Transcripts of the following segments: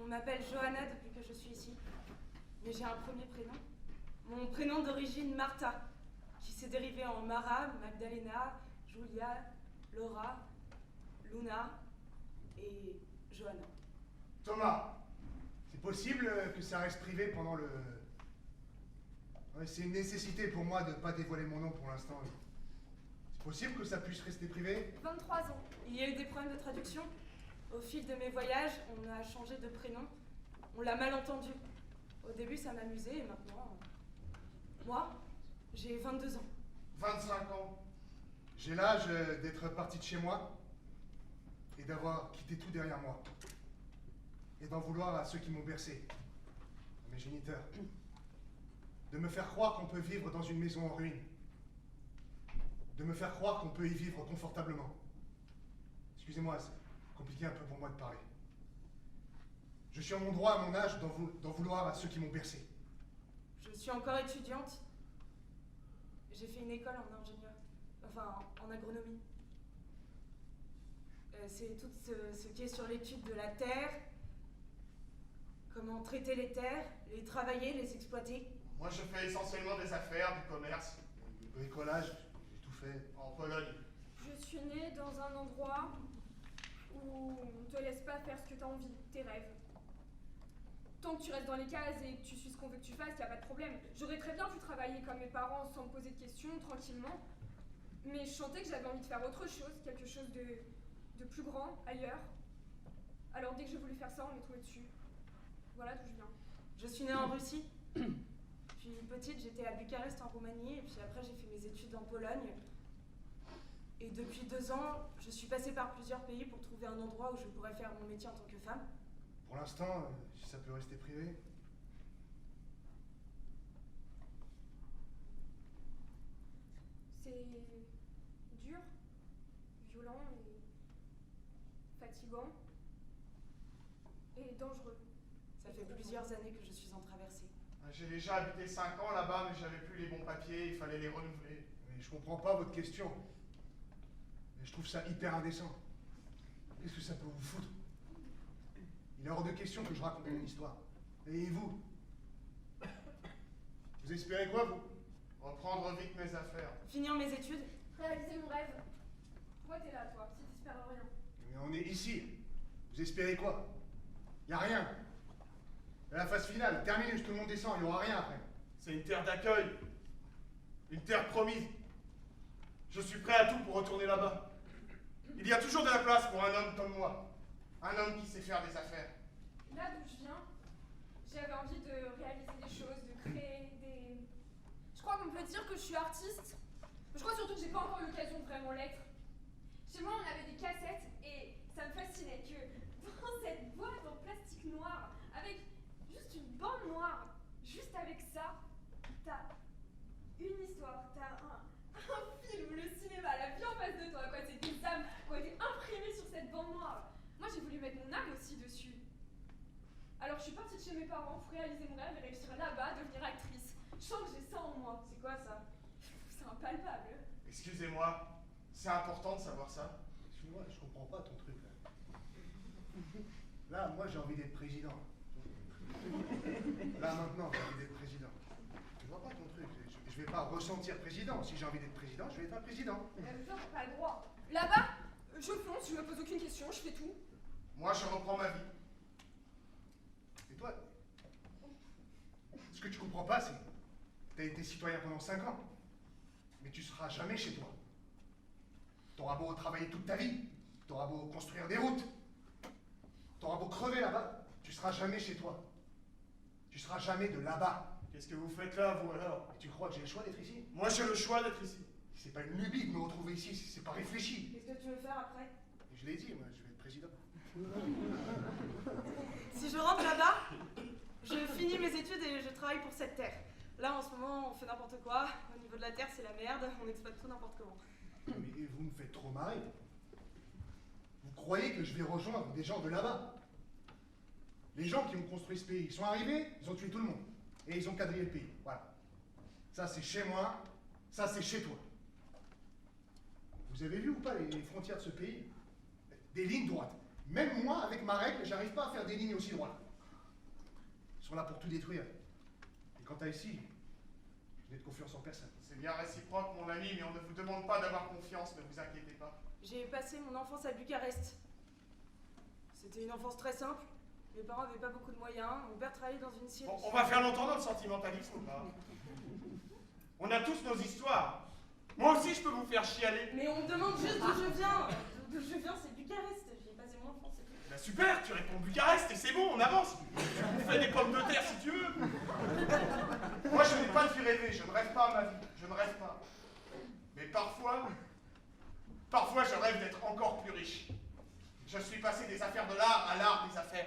On m'appelle Johanna depuis que je suis ici. Mais j'ai un premier prénom. Mon prénom d'origine Martha, qui s'est dérivé en Mara, Magdalena, Julia, Laura, Luna et Johanna. Thomas, c'est possible que ça reste privé pendant le... Ouais, c'est une nécessité pour moi de ne pas dévoiler mon nom pour l'instant. C'est possible que ça puisse rester privé? 23 ans. Il y a eu des problèmes de traduction. Au fil de mes voyages, on a changé de prénom. On l'a mal entendu. Au début, ça m'amusait et maintenant... Moi, j'ai 22 ans. 25 ans. J'ai l'âge d'être parti de chez moi et d'avoir quitté tout derrière moi. Et d'en vouloir à ceux qui m'ont bercé, à mes géniteurs. De me faire croire qu'on peut vivre dans une maison en ruine. De me faire croire qu'on peut y vivre confortablement. Excusez-moi, c'est compliqué un peu pour moi de parler. Je suis en mon droit à mon âge d'en vouloir à ceux qui m'ont bercé. Je suis encore étudiante. J'ai fait une école en ingénieur, enfin en agronomie. C'est tout ce qui est sur l'étude de la terre, comment traiter les terres, les travailler, les exploiter. Moi, je fais essentiellement des affaires, du commerce. Du bricolage, j'ai tout fait. En Pologne. Je suis née dans un endroit où on te laisse pas faire ce que tu as envie, tes rêves. Tant que tu restes dans les cases et que tu suis ce qu'on veut que tu fasses, y a pas de problème. J'aurais très bien pu travailler comme mes parents sans me poser de questions, tranquillement. Mais je sentais que j'avais envie de faire autre chose, quelque chose de plus grand, ailleurs. Alors dès que j'ai voulu faire ça, on m'est tombé dessus. Voilà d'où je viens. Je suis née en Russie. Puis petite, j'étais à Bucarest en Roumanie, et puis après j'ai fait mes études en Pologne. Et depuis 2 ans, je suis passée par plusieurs pays pour trouver un endroit où je pourrais faire mon métier en tant que femme. Pour l'instant, si ça peut rester privé. C'est dur, violent et fatigant et dangereux. Ça fait plusieurs années que je suis en traversée. J'ai déjà habité 5 ans là-bas, mais j'avais plus les bons papiers, il fallait les renouveler. Mais je comprends pas votre question. Mais je trouve ça hyper indécent. Qu'est-ce que ça peut vous foutre? Il est hors de question que je raconte mon histoire. Et vous? Vous espérez quoi, vous? Reprendre vite mes affaires. Finir mes études. Réaliser mon rêve. Pourquoi t'es là, toi, si t'espères rien? Mais on est ici. Vous espérez quoi? Y a rien. À la phase finale, terminus, tout le monde descend, il y aura rien après. C'est une terre d'accueil. Une terre promise. Je suis prêt à tout pour retourner là-bas. Il y a toujours de la place pour un homme comme moi. Un homme qui sait faire des affaires. Là d'où je viens, j'avais envie de réaliser des choses, de créer des... Je crois qu'on peut dire que je suis artiste. Je crois surtout que j'ai pas encore eu l'occasion de vraiment l'être. Chez moi, on avait des cassettes et ça me fascinait que dans cette boîte en plastique noir, avec juste une bande noire, juste avec ça, t'as une histoire, t'as un film, le cinéma, la vie en face de toi, quoi. C'est des âmes qui ont été imprimées sur cette bande noire. Moi, j'ai voulu mettre mon âme aussi dessus. Alors, je suis partie de chez mes parents, réaliser mon rêve et réussir là-bas, devenir actrice. Je sens que j'ai ça en moi. C'est quoi ça? C'est impalpable. Excusez-moi, c'est important de savoir ça. Excuse-moi, je comprends pas ton truc là. Là, moi j'ai envie d'être président. Là maintenant, j'ai envie d'être président. Je vois pas ton truc. Je vais pas ressentir président. Si j'ai envie d'être président, je vais être un président. T'as pas le droit. Là-bas, je fonce, je me pose aucune question, je fais tout. Moi, je reprends ma vie. Et toi, ce que tu comprends pas, c'est que t'as été citoyen pendant 5 ans. Mais tu seras jamais chez toi. T'auras beau travailler toute ta vie. T'auras beau construire des routes. T'auras beau crever là-bas. Tu seras jamais chez toi. Tu seras jamais de là-bas. Qu'est-ce que vous faites là, vous, alors? Et tu crois que j'ai le choix d'être ici? Moi, j'ai le choix d'être ici. C'est pas une lubie de me retrouver ici, c'est pas réfléchi. Qu'est-ce que tu veux faire après? Et je l'ai dit, moi, je vais être président. Si je rentre là-bas, je finis mes études et je travaille pour cette terre. Là, en ce moment, on fait n'importe quoi. Au niveau de la terre, c'est la merde. On exploite tout n'importe comment. Mais vous me faites trop marrer. Vous croyez que je vais rejoindre des gens de là-bas? Les gens qui ont construit ce pays, ils sont arrivés, ils ont tué tout le monde. Et ils ont quadrillé le pays. Voilà. Ça, c'est chez moi. Ça, c'est chez toi. Vous avez vu ou pas les frontières de ce pays? Des lignes droites. Même moi, avec ma règle, j'arrive pas à faire des lignes aussi droites. sont là pour tout détruire. Et quant à ici, je n'ai de confiance en personne. C'est bien réciproque, mon ami, mais on ne vous demande pas d'avoir confiance, ne vous inquiétez pas. J'ai passé mon enfance à Bucarest. C'était une enfance très simple. Mes parents n'avaient pas beaucoup de moyens. Mon père travaillait dans une scierie. Bon, on va faire longtemps dans le sentimentalisme ou pas? On a tous nos histoires. Moi aussi, je peux vous faire chialer. Mais on me demande juste d'où je viens. D'où je viens, c'est Bucarest. J'y ai passé mon enfance. C'est tout. Ben super, tu réponds Bucarest et c'est bon, on avance. Tu fais des pommes de terre si tu veux. Moi, je n'ai pas de vie rêver, je ne rêve pas à ma vie, je ne rêve pas. Mais parfois je rêve d'être encore plus riche. Je suis passé des affaires de l'art à l'art des affaires.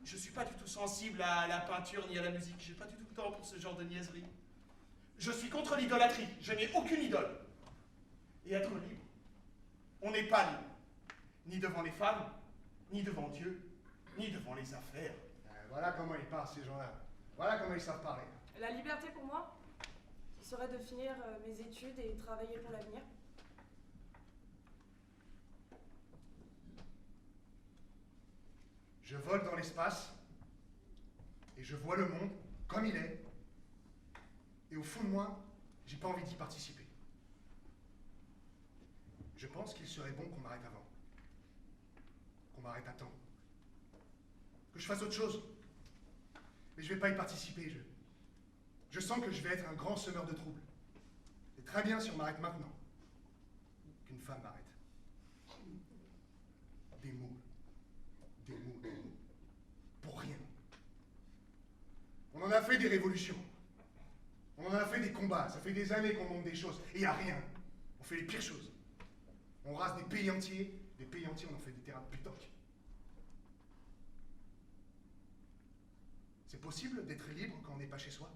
Je suis pas du tout sensible à la peinture ni à la musique. J'ai pas du tout le temps pour ce genre de niaiserie. Je suis contre l'idolâtrie. Je n'ai aucune idole. Et être libre, on n'est pas libre. Ni devant les femmes, ni devant Dieu, ni devant les affaires. Voilà comment ils parlent, ces gens-là. Voilà comment ils savent parler. La liberté pour moi, ce serait de finir mes études et travailler pour l'avenir. Je vole dans l'espace et je vois le monde comme il est. Et au fond de moi, j'ai pas envie d'y participer. Je pense qu'il serait bon qu'on m'arrête avant. Qu'on m'arrête à temps. Que je fasse autre chose. Mais je vais pas y participer. Je sens que je vais être un grand semeur de troubles. Et très bien si on m'arrête maintenant. Qu'une femme m'arrête. Des mots. Des mots, des mots. Pour rien. On en a fait des révolutions. On en a fait des combats. Ça fait des années qu'on monte des choses. Et il n'y a rien. On fait les pires choses. On rase des pays entiers. Des pays entiers, on en fait des terrains de pétanque. C'est possible d'être libre quand on n'est pas chez soi?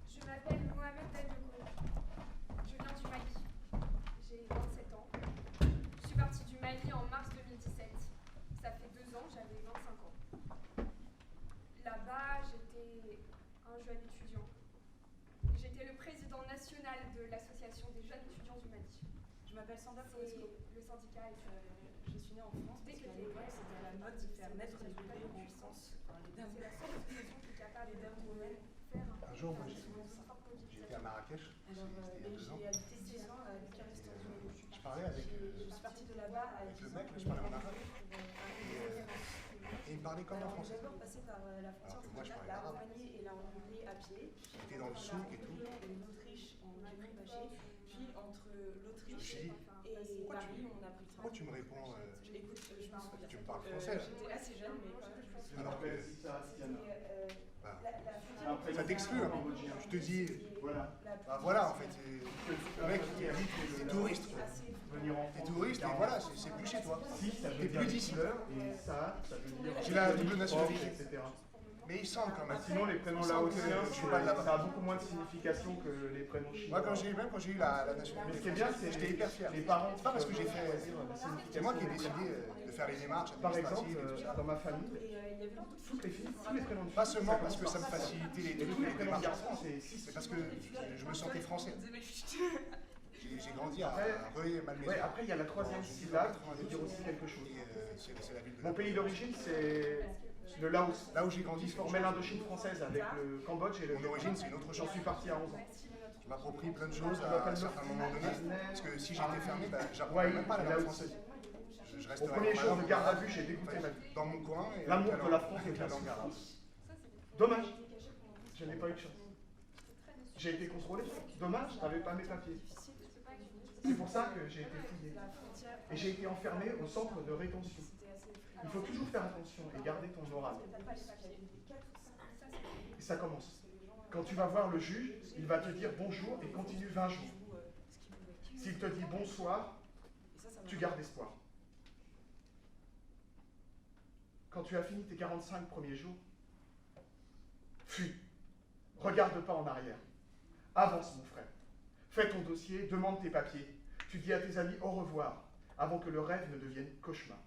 Je m'appelle Mohamed Dabiou. Je viens du Mali. J'ai 27 ans. Je suis partie du Mali en mars 2017. Ça fait 2 ans, j'avais 25 ans. Là-bas, j'étais un jeune étudiant. J'étais le président national de l'association des jeunes étudiants du Mali. Je m'appelle Sandra C'est Foresco. le syndicat Je suis née en France parce qu'à l'époque, c'était à la mode de faire naître les bébés en France. Enfin, les dames. C'est la seule association qui est capable Les dames de romaines. faire Un jour, moi, j'ai j'étais à Marrakech. Alors, C'était il y a 2 ans. j'ai habité 10 ans à Bucarest en Roumanie. Je parlais avec Je suis partie de là-bas à le 10 mec, ans. je parlais en arabe. Et il me parlait comme en alors, français. j'ai d'abord passé par la frontière Alors que moi, je entre parlais la arabe. Roumanie et la Hongrie à pied. J'étais dans le souk et tout. Et l'Autriche en avion bâché. Puis entre l'Autriche Je me suis dit, et Paris, on a pris le train. Pourquoi tu me réponds Écoute, je me souviens. Tu me parles français, là. J'étais assez jeune, mais quand même, je me souviens. Alors que La frontière ça t'exclut, hein. Je te dis, Voilà. bah voilà en fait, le mec il dit que t'es touriste, quoi. Venir en T'es France. touriste et voilà, c'est plus chez toi. Si, ça veut T'es dire plus d'ici. et ça veut dire. J'ai la double nationalité. etc. Mais il semble quand même. Sinon, les prénoms Il semble que laotiens, je suis pas de là-bas. ça a beaucoup moins de signification que les prénoms chinois. Moi quand j'ai eu la Mais nationalité ce qui est bien, française, c'est j'étais hyper fier. les parents. C'est pas parce que j'ai fait. C'est moi qui ai signification. décidé de faire les démarches Par exemple, administratives et tout ça. dans ma famille, Et il y avait beaucoup de toutes les filles, tous les prénoms de filles. Pas seulement parce que ça me facilitait les Et tous trucs, les les prénoms de démarches, garçons, c'est 6. c'est parce que je me sentais français. J'ai grandi à Après- Rueil-Malmaison. Ouais, après, il y a la troisième syllabe qui veut dire aussi quelque chose. Et c'est la ville de Mon pays d'origine, c'est le Laos. Là où j'ai grandi, Qui formait l'Indochine française avec le Cambodge et le Mon origine, c'est une autre J'en chose. suis parti à 11 ans. Je m'approprie plein de choses à un certain moment donné. Parce que si j'étais fermé, bah, j'apprendrais Ouais, même pas la là langue aussi. française. Je Au resterais premier dans ma jour langue, de garde à vue, j'ai dégoûté ma vie. dans mon coin. Et L'amour avec de la France avec est la classe. langue arabe. Dommage, je n'ai pas eu de chance. J'ai été contrôlé. Dommage, je n'avais pas mes papiers. C'est pour ça que j'ai été fouillé. Et j'ai été enfermé au centre de rétention. Il faut toujours faire attention et garder ton moral. Et ça commence. Quand tu vas voir le juge, il va te dire bonjour et continue 20 jours. S'il te dit bonsoir, tu gardes espoir. Quand tu as fini tes 45 premiers jours, fuis. Regarde pas en arrière. Avance, mon frère. Fais ton dossier, demande tes papiers. Tu dis à tes amis au revoir avant que le rêve ne devienne cauchemar.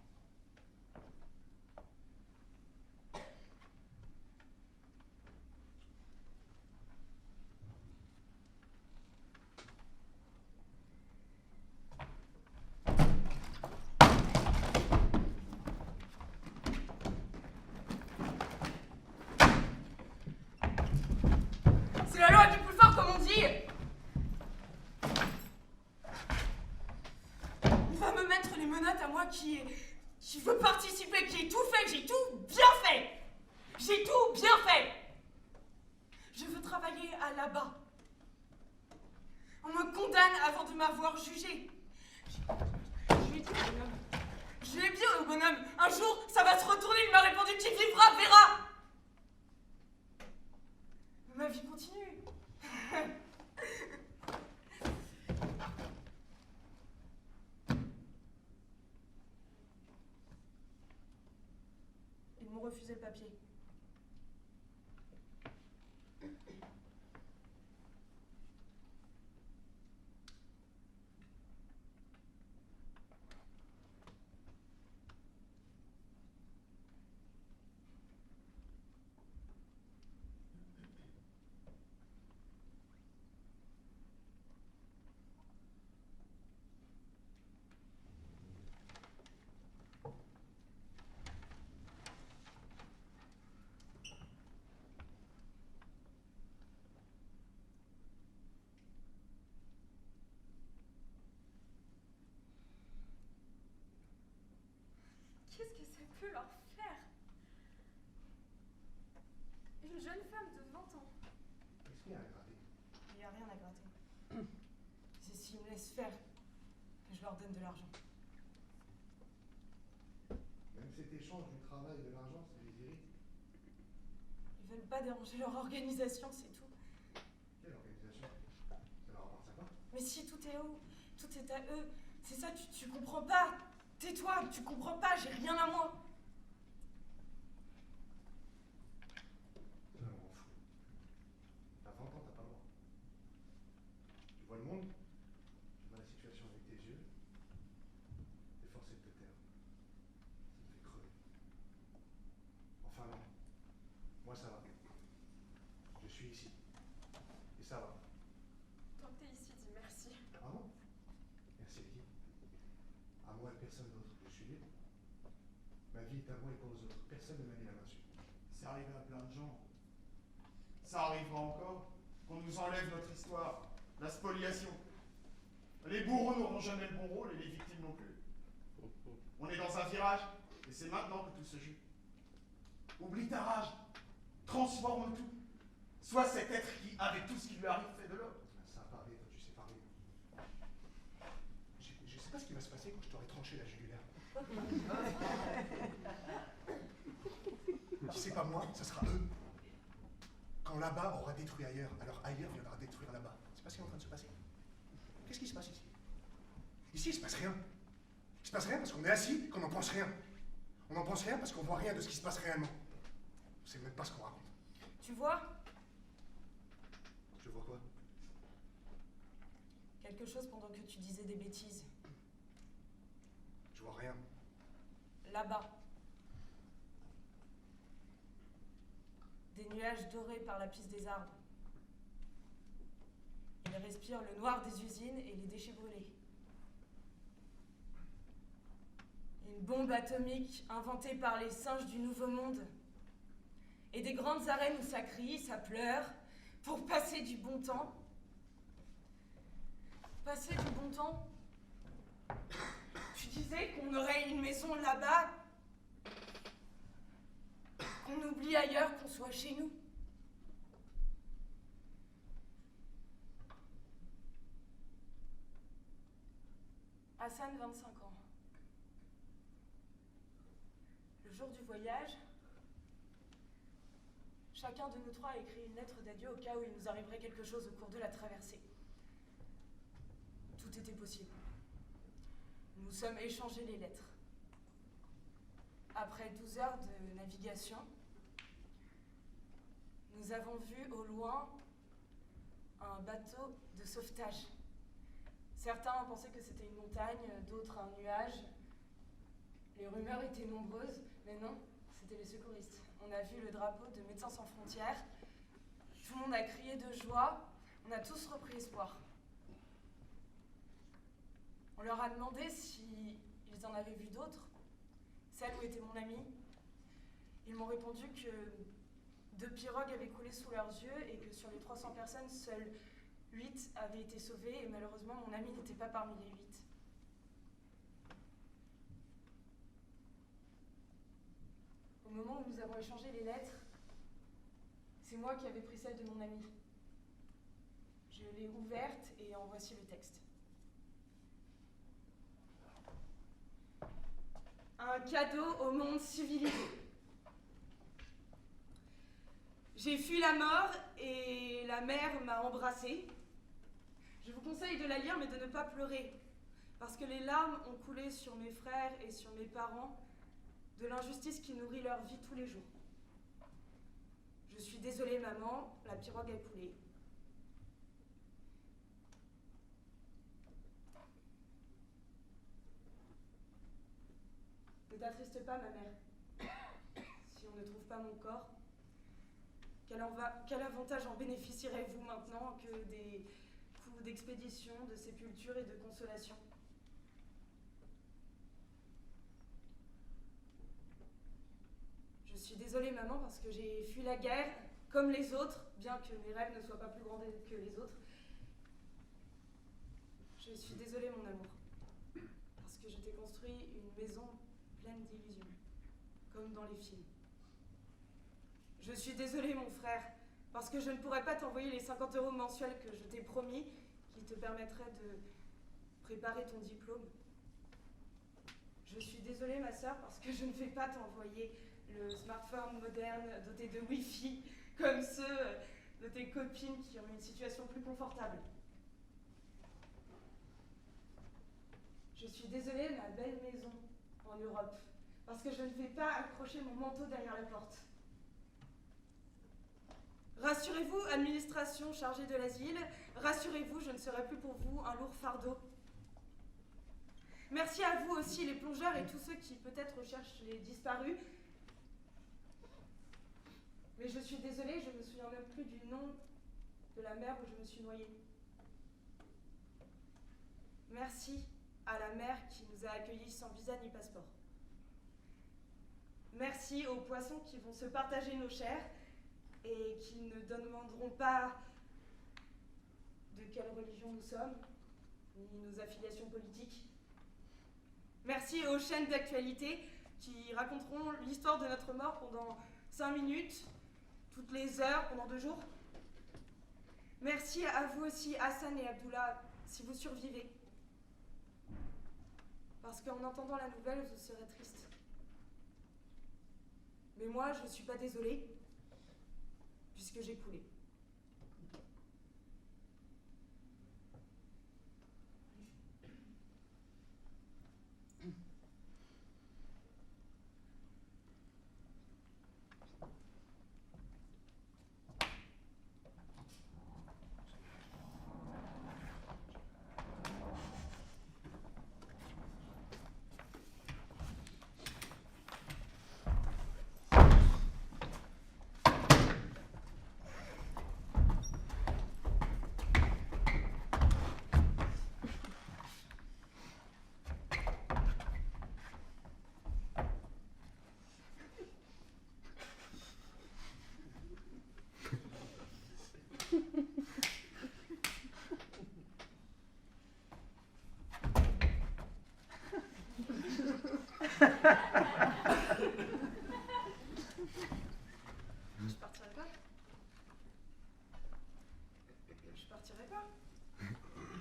m'avoir jugé. Je lui ai dit au bonhomme. Je lui ai dit au bonhomme, un jour, ça va se retourner. Il m'a répondu, qui vivra, verra. Ma vie continue. Ils m'ont refusé le papier. Qu'est-ce que ça peut leur faire? Une jeune femme de 20 ans. Qu'est-ce qu'il y a à gratter? Il n'y a rien à gratter. C'est s'ils me laissent faire que je leur donne de l'argent. Même cet échange du travail et de l'argent, ça les irrite. Ils veulent pas déranger leur organisation, c'est tout. Quelle organisation? Ça leur appartient pas? Mais si, tout est à eux. Tout est à eux. C'est ça, tu comprends pas. Tais-toi, tu comprends pas, j'ai rien à moi. Ça, on m'en fout. T'as 20 ans, t'as pas le droit. Tu vois le monde, tu vois la situation avec tes yeux, t'es forcé de te taire. Ça te fait crever. Enfin non. Moi ça va. Je suis ici. Et ça va. Tant que t'es ici, dis merci. Ah bon? Merci à qui? À moi et personne d'autre. Je suis libre. Ma vie est à moi et pas aux autres. Personne ne m'a mis la main dessus. C'est arrivé à plein de gens. Ça arrivera encore qu'on nous enlève notre histoire, la spoliation. Les bourreaux n'auront jamais le bon rôle et les victimes non plus. On est dans un virage et c'est maintenant que tout se joue. Oublie ta rage, transforme tout. Sois cet être qui, avec tout ce qui lui arrive, fait de l'homme. Ça a parlé, toi tu sais parler. Je sais pas ce qui va se passer quand je t'aurai tranché la jugulaire. Si c'est pas moi, ça sera eux. Quand là-bas aura détruit ailleurs, alors ailleurs viendra détruire là-bas. C'est pas ce qui est en train de se passer. Qu'est-ce qui se passe ici? Ici, il se passe rien. Il se passe rien parce qu'on est assis, qu'on n'en pense rien. On n'en pense rien parce qu'on voit rien de ce qui se passe réellement. On sait même pas ce qu'on raconte. Tu vois? Je vois quoi? Quelque chose pendant que tu disais des bêtises. Je vois rien. Là-bas. Des nuages dorés par la piste des arbres. Ils respirent le noir des usines et les déchets brûlés. Une bombe atomique inventée par les singes du Nouveau Monde. Et des grandes arènes où ça crie, ça pleure, pour passer du bon temps. Passer du bon temps? Tu disais qu'on aurait une maison là-bas, qu'on oublie ailleurs, qu'on soit chez nous. Hassan, 25 ans. Le jour du voyage, chacun de nous trois a écrit une lettre d'adieu au cas où il nous arriverait quelque chose au cours de la traversée. Tout était possible. Nous sommes échangés les lettres. Après 12 heures de navigation, nous avons vu au loin un bateau de sauvetage. Certains pensaient que c'était une montagne, d'autres un nuage. Les rumeurs étaient nombreuses, mais non, c'était les secouristes. On a vu le drapeau de Médecins sans frontières. Tout le monde a crié de joie. On a tous repris espoir. On leur a demandé s'ils en avaient vu d'autres, celle où était mon ami. Ils m'ont répondu que 2 pirogues avaient coulé sous leurs yeux et que sur les 300 personnes, seules 8 avaient été sauvées et malheureusement mon ami n'était pas parmi les 8. Au moment où nous avons échangé les lettres, c'est moi qui avais pris celle de mon ami. Je l'ai ouverte et en voici le texte. Un cadeau au monde civilisé. J'ai fui la mort et la mer m'a embrassée. Je vous conseille de la lire, mais de ne pas pleurer, parce que les larmes ont coulé sur mes frères et sur mes parents de l'injustice qui nourrit leur vie tous les jours. Je suis désolée, maman, la pirogue a coulé. Ne t'attriste pas, ma mère. Si on ne trouve pas mon corps, quel avantage en bénéficierez-vous maintenant que des coûts d'expédition, de sépulture et de consolation? Je suis désolée, maman, parce que j'ai fui la guerre, comme les autres, bien que mes rêves ne soient pas plus grands que les autres. Je suis désolée, mon amour, parce que je t'ai construit une maison pleine d'illusions, comme dans les films. Je suis désolée, mon frère, parce que je ne pourrais pas t'envoyer les 50 € mensuels que je t'ai promis, qui te permettraient de préparer ton diplôme. Je suis désolée, ma sœur, parce que je ne vais pas t'envoyer le smartphone moderne doté de Wi-Fi, comme ceux de tes copines qui ont une situation plus confortable. Je suis désolée, ma belle maison en Europe, parce que je ne vais pas accrocher mon manteau derrière la porte. Rassurez-vous, administration chargée de l'asile, rassurez-vous, je ne serai plus pour vous un lourd fardeau. Merci à vous aussi, les plongeurs et tous ceux qui peut-être recherchent les disparus. Mais je suis désolée, je ne me souviens même plus du nom de la mer où je me suis noyée. Merci à la mer qui nous a accueillis sans visa ni passeport. Merci aux poissons qui vont se partager nos chairs et qui ne demanderont pas de quelle religion nous sommes, ni nos affiliations politiques. Merci aux chaînes d'actualité qui raconteront l'histoire de notre mort pendant 5 minutes, toutes les heures, pendant 2 jours. Merci à vous aussi, Hassan et Abdullah, si vous survivez. Parce qu'en entendant la nouvelle, vous serez triste. Mais moi, je ne suis pas désolée, puisque j'ai coulé. Je partirai pas. Je partirai pas.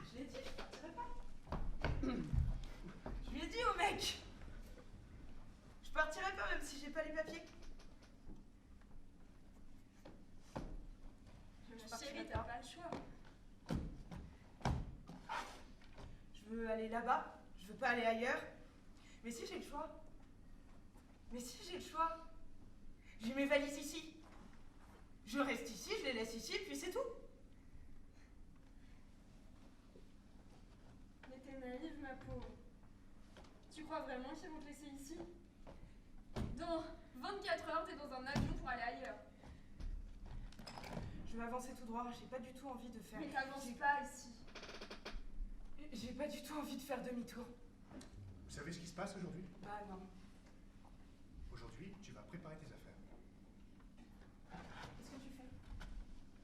Je l'ai dit, je partirai pas. Je lui ai dit au mec. Je partirai pas même si j'ai pas les papiers. Ma chérie, t'as pas le choix. Je veux aller là-bas, je veux pas aller ailleurs. Mais si j'ai le choix. Mais si j'ai le choix. J'ai mes valises ici. Je reste ici, je les laisse ici, puis c'est tout. Mais t'es naïve, ma pauvre. Tu crois vraiment qu'ils vont te laisser ici? Dans 24 heures, t'es dans un avion pour aller ailleurs. Je vais avancer tout droit, j'ai pas du tout envie de faire... Mais t'avances pas ici. J'ai pas du tout envie de faire demi-tour. Vous savez ce qui se passe aujourd'hui? Bah non. Aujourd'hui, tu vas préparer tes affaires. Qu'est-ce que tu fais?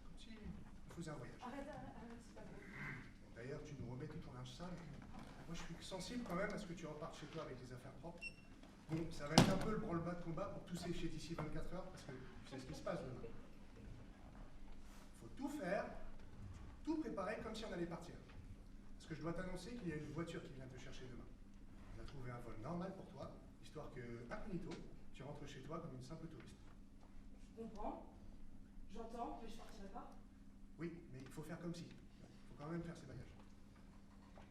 Comme si on faisait un voyage. Arrête, c'est pas bon. D'ailleurs, tu nous remets tout ton linge sale. Moi, je suis sensible quand même à ce que tu repartes chez toi avec tes affaires propres. Bon, ça va être un peu le branle-bas de combat pour tout sécher d'ici 24 heures, parce que tu sais ce qui se passe demain. Faut tout faire, tout préparer comme si on allait partir. Parce que je dois t'annoncer qu'il y a une voiture qui vient te chercher demain. On a trouvé un vol normal pour toi, histoire que, incognito, tu rentres chez toi comme une simple touriste. Je comprends. J'entends, mais je partirai pas. Oui, mais il faut faire comme si. Il faut quand même faire ses bagages.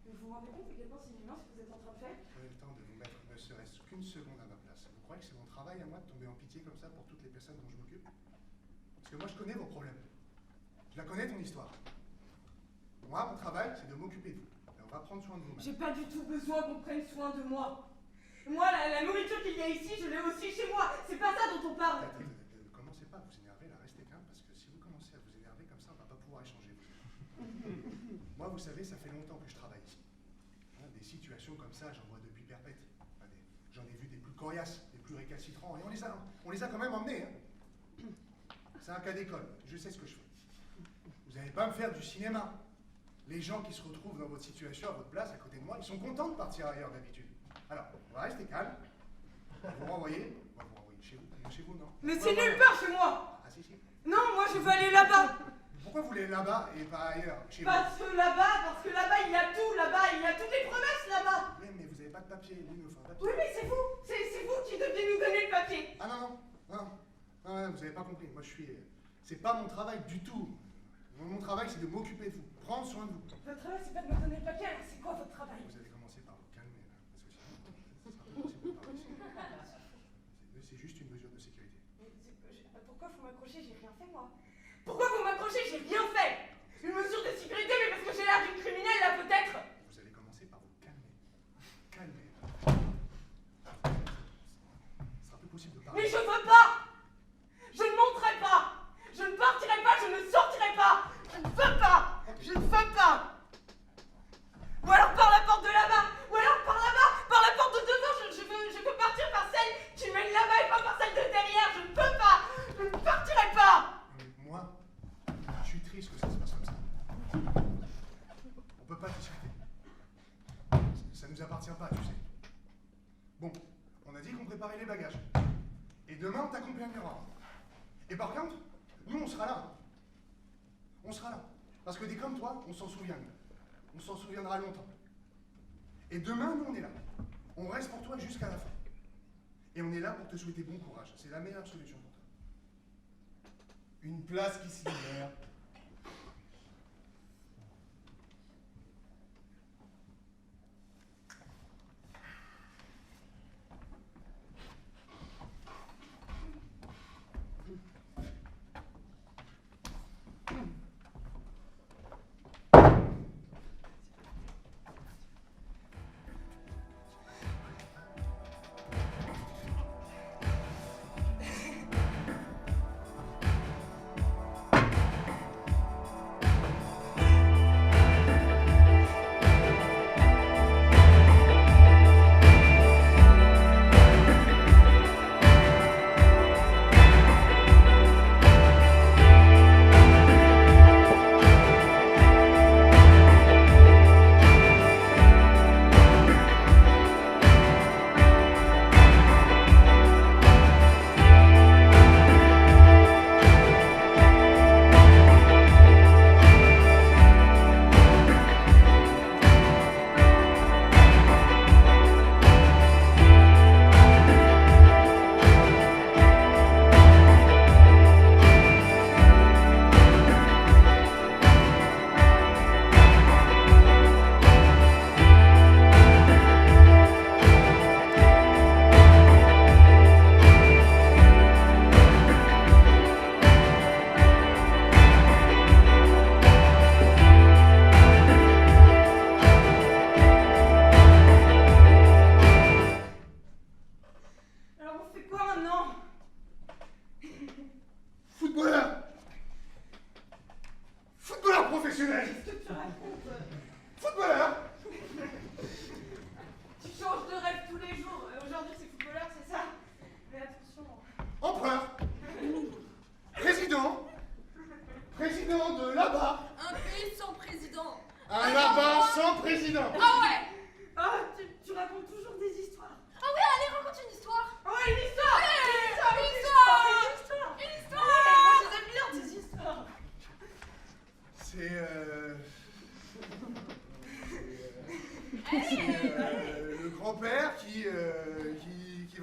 Mais vous vous rendez compte à quel point c'est inhumain ce que vous êtes en train de faire? Prenez le temps de vous mettre ne serait-ce qu'une seconde à ma place. Vous croyez que c'est mon travail à moi de tomber en pitié comme ça pour toutes les personnes dont je m'occupe? Parce que moi je connais vos problèmes. Je la connais ton histoire. Moi, mon travail, c'est de m'occuper de vous. Et on va prendre soin de vous. J'ai pas du tout besoin qu'on prenne soin de moi. Moi, la nourriture qu'il y a ici, je l'ai aussi chez moi. C'est pas ça dont on parle. Ne commencez pas à vous énerver, là, restez calme, parce que si vous commencez à vous énerver comme ça, on va pas pouvoir échanger. Moi, vous savez, ça fait longtemps que je travaille ici. Hein, des situations comme ça, j'en vois depuis perpète. Enfin, j'en ai vu des plus coriaces, des plus récalcitrants, et on les a quand même emmenés. Hein. C'est un cas d'école, je sais ce que je fais. Vous n'allez pas me faire du cinéma. Les gens qui se retrouvent dans votre situation, à votre place, à côté de moi, ils sont contents de partir ailleurs d'habitude. Alors, on va rester calme. On va vous renvoyer chez vous. Chez vous, non? Mais c'est nulle part chez moi. Ah si, si. Non, moi je veux aller là-bas. Pourquoi vous voulez là-bas et pas ailleurs, chez vous? Parce que là-bas, il y a tout là-bas, il y a toutes les promesses là-bas. Oui, mais vous n'avez pas de papier, lui, il nous faut un papier. Oui, mais c'est vous qui devez nous donner le papier. Ah non, vous n'avez pas compris. Moi, c'est pas mon travail du tout. Mon travail, c'est de m'occuper de vous, prendre soin de vous. Votre travail, c'est pas de me donner le papier, alors c'est quoi votre travail? Vous allez commencer par vous calmer, là, parce que sinon, ça sera pas possible de parler ici. C'est juste une mesure de sécurité. Pourquoi vous m'accrochez? J'ai rien fait, moi. Pourquoi vous m'accrochez? J'ai rien fait. Une mesure de sécurité, mais parce que j'ai l'air d'une criminelle, là, peut-être. Vous allez commencer par vous calmer. Calmer. Ce sera plus possible de parler. Mais je veux pas. Je ne monterai pas. Je ne partirai pas, je ne sortirai pas. Je ne veux pas. Je ne veux pas. Ou alors par la porte de là-bas. Ou alors par là-bas. Par la porte de devant. Je veux partir par celle qui mène là-bas et pas par celle de derrière. Je ne peux pas. Je ne partirai pas. Mais moi, je suis triste que ça se passe comme ça. On peut pas discuter. Ça nous appartient pas, tu sais. Bon, on a dit qu'on préparait les bagages. Et demain, on t'accompagnera. Et par contre, nous, on sera là. On sera là. Parce que des comme toi, on s'en souvient. On s'en souviendra longtemps. Et demain, nous, on est là. On reste pour toi jusqu'à la fin. Et on est là pour te souhaiter bon courage. C'est la meilleure solution pour toi. Une place qui s'y libère.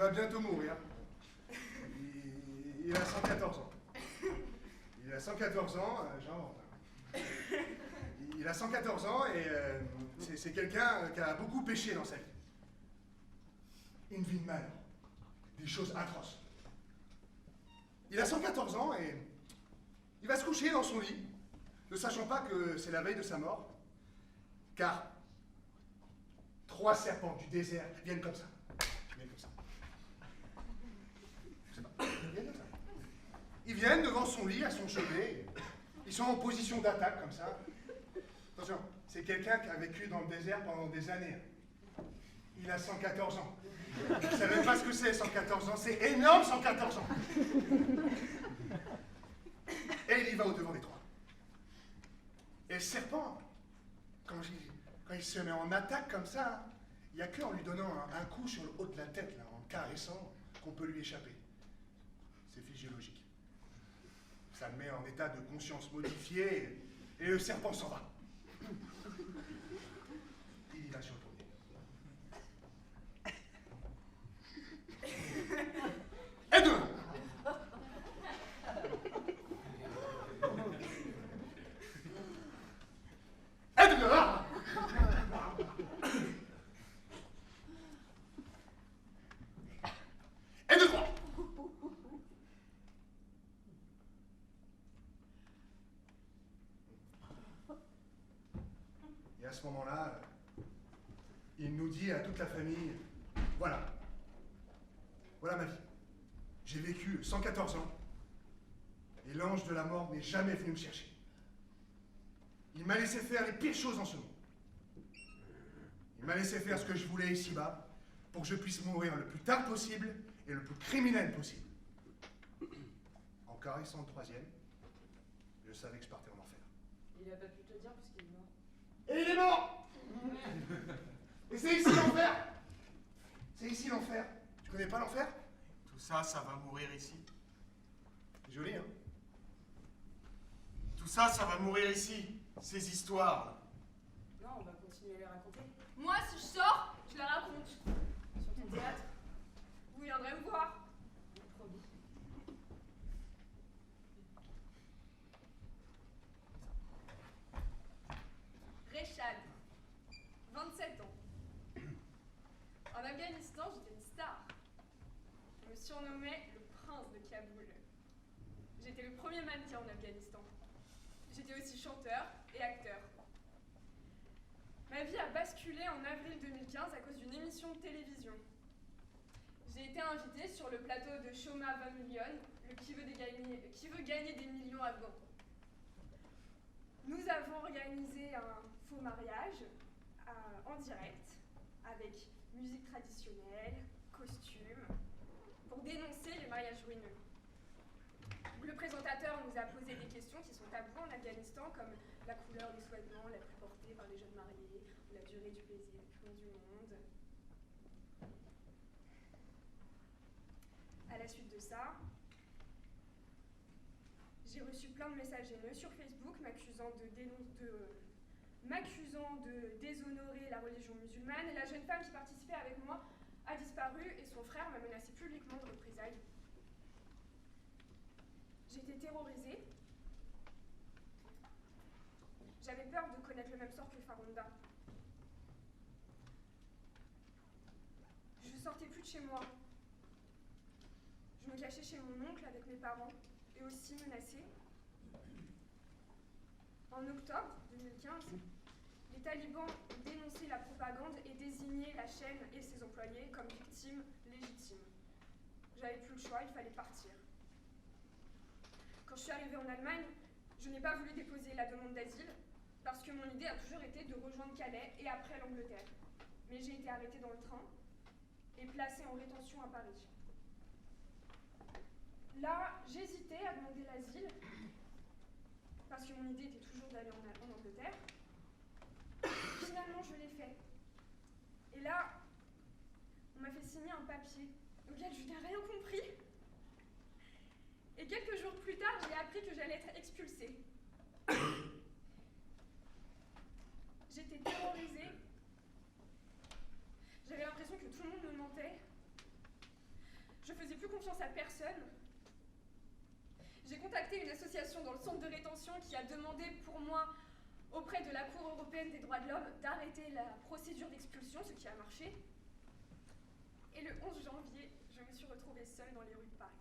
va bientôt mourir. Il a 114 ans. Il a 114 ans, j'invente. Il a 114 ans et c'est quelqu'un qui a beaucoup péché dans sa vie. Une vie de malheur. Des choses atroces. Il a 114 ans et il va se coucher dans son lit, ne sachant pas que c'est la veille de sa mort, car 3 serpents du désert viennent comme ça. Viennent comme ça. Je sais pas. Ils viennent comme ça. Ils viennent devant son lit, à son chevet. Ils sont en position d'attaque, comme ça. Attention, c'est quelqu'un qui a vécu dans le désert pendant des années. Il a 114 ans. Vous ne savez pas ce que c'est, 114 ans. C'est énorme, 114 ans. Et il y va au-devant des 3. Et le serpent, quand il se met en attaque comme ça, il n'y a qu'en lui donnant un coup sur le haut de la tête, là, en le caressant, qu'on peut lui échapper. C'est physiologique. Ça le met en état de conscience modifiée, et le serpent s'en va. Il y va sur le premier. Et 2. Et 2. Et 2, 3. Et à ce moment-là, il nous dit à toute la famille, voilà ma vie. J'ai vécu 114 ans, et l'ange de la mort n'est jamais venu me chercher. Il m'a laissé faire les pires choses en ce monde. Il m'a laissé faire ce que je voulais ici-bas, pour que je puisse mourir le plus tard possible et le plus criminel possible. En caressant le 3e, je savais que je partais en enfer. Il a pas pu te le dire puisqu'il est mort. Et il est mort. Et c'est ici l'enfer. C'est ici l'enfer. Tu connais pas l'enfer? Tout ça, ça va mourir ici. C'est joli, hein? Tout ça, ça va mourir ici. Ces histoires. Non, on va continuer à les raconter. Moi, si je sors, je la raconte. Sur ton théâtre. Vous viendrez me voir. Promis. Rechad, 27 ans. En Afghanistan, j'étais une star. On me surnommait le prince de Kaboul. J'étais le premier mannequin en Afghanistan. J'étais aussi chanteur et acteur. Ma vie a basculé en avril 2015 à cause d'une émission de télévision. J'ai été invitée sur le plateau de Shoma 20 millions, qui veut gagner des millions afghans. Nous avons organisé un faux mariage en direct, avec musique traditionnelle, costumes, pour dénoncer les mariages ruineux. Le présentateur nous a posé des questions qui sont taboues en Afghanistan, comme la couleur des sous-vêtements la plus portée par les jeunes mariés, ou la durée du plaisir le plus long du monde. À la suite de ça, j'ai reçu plein de messages haineux sur Facebook m'accusant de déshonorer la religion musulmane, et la jeune femme qui participait avec moi a disparu et son frère m'a menacé publiquement de représailles. J'ai été terrorisée. J'avais peur de connaître le même sort que Farounda. Je ne sortais plus de chez moi. Je me cachais chez mon oncle avec mes parents, et aussi menacée. En octobre 2015, les talibans ont dénoncé la propagande et désigné la chaîne et ses employés comme victimes légitimes. J'avais plus le choix, il fallait partir. Quand je suis arrivée en Allemagne, je n'ai pas voulu déposer la demande d'asile parce que mon idée a toujours été de rejoindre Calais et après l'Angleterre. Mais j'ai été arrêtée dans le train et placée en rétention à Paris. Là, j'hésitais à demander l'asile parce que mon idée était toujours d'aller en Angleterre. Finalement, je l'ai fait. Et là, on m'a fait signer un papier auquel je n'ai rien compris. Et quelques jours plus tard, j'ai appris que j'allais être expulsée. J'étais terrorisée. J'avais l'impression que tout le monde me mentait. plus confiance à personne. J'ai contacté une association dans le centre de rétention qui a demandé pour moi, auprès de la Cour européenne des droits de l'homme, d'arrêter la procédure d'expulsion, ce qui a marché. Et le 11 janvier, je me suis retrouvée seule dans les rues de Paris.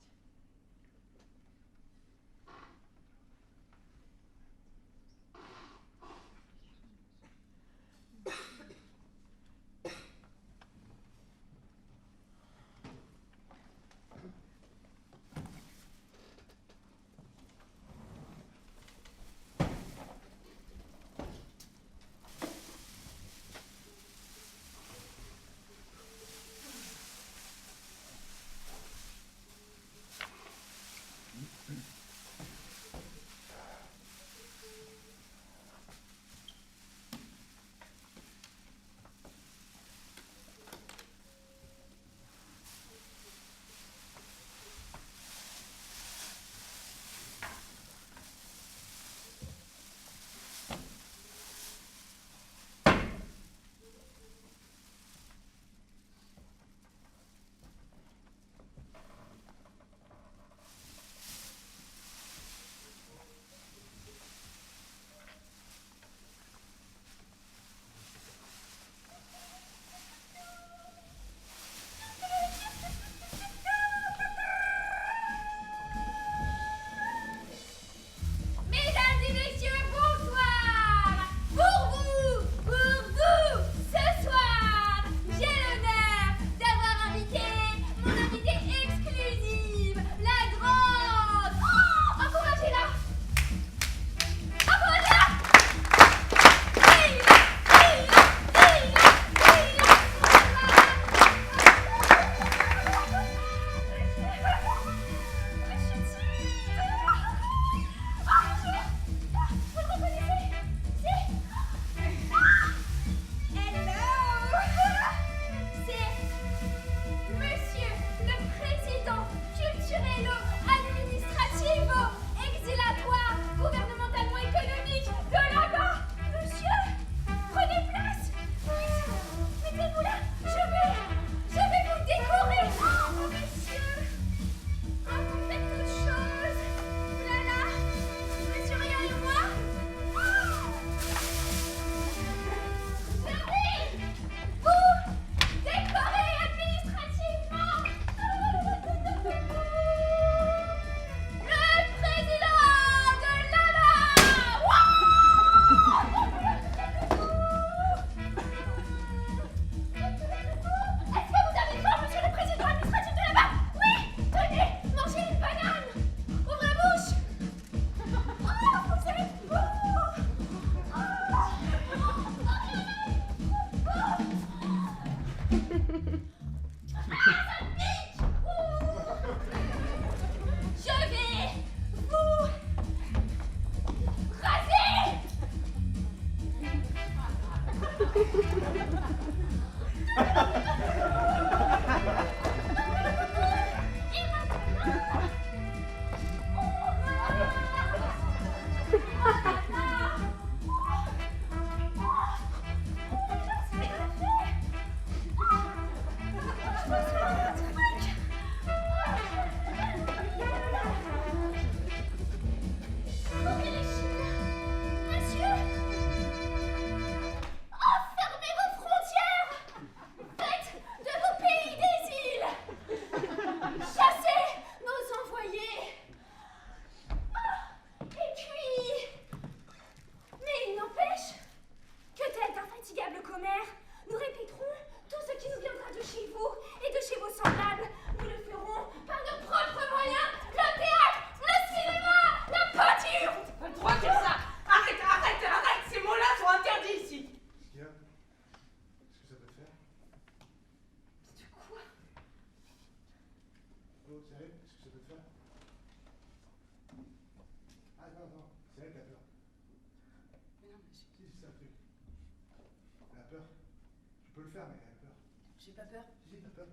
J'ai pas peur. Si, t'as peur.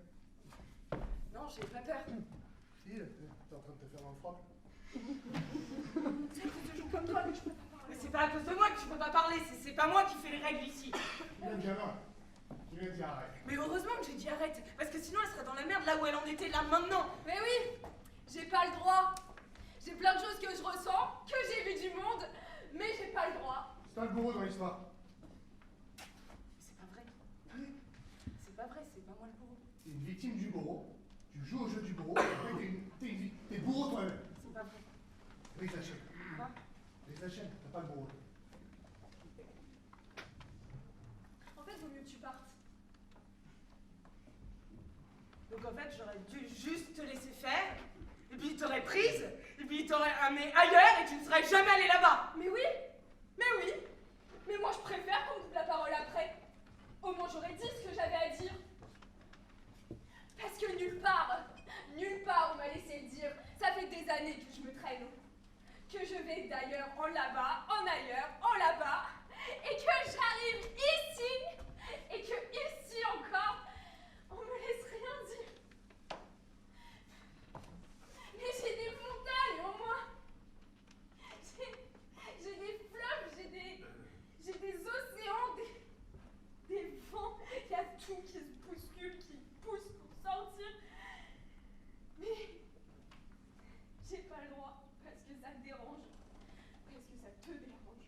Non, j'ai pas peur. Si, t'es en train de te faire dans le froid. C'est à cause de gens comme toi que je peux pas parler. Mais c'est pas à cause de moi que tu peux pas parler, c'est pas moi qui fais les règles ici. Il y a un gamin qui Tu viens de dire arrête. Mais heureusement que j'ai dit arrête, parce que sinon elle serait dans la merde là où elle en était là maintenant. Mais oui, j'ai pas le droit. J'ai plein de choses que je ressens, que j'ai vu du monde, mais j'ai pas le droit. C'est toi le bourreau dans l'histoire. C'est pas vrai. C'est pas vrai, c'est pas moi le bourreau. T'es une victime du bourreau, tu joues au jeu du bourreau, et t'es bourreau toi-même. C'est pas vrai. Brise la chaîne. Quoi? Brise la chaîne, t'as pas le bourreau. En fait, vaut mieux que tu partes. Donc en fait, j'aurais dû juste te laisser faire, et puis il t'aurait prise, et puis il t'aurait amené ailleurs, et tu ne serais jamais allé là-bas. Mais oui, mais moi je préfère qu'on coupe la parole après. Au moins j'aurais dit ce que j'avais à dire. Parce que nulle part on m'a laissé le dire. Ça fait des années que je me traîne. Que je vais d'ailleurs en là-bas, en ailleurs, en là-bas. Et que j'arrive ici. Et que ici encore, on me laisse rien dire. Mais j'ai des montagnes en moi. J'ai des fleuves, j'ai des océans, des vents. Il y a tout qui se bouscule, qui pousse pour sortir. Mais j'ai pas le droit parce que ça te dérange. Parce que ça te dérange.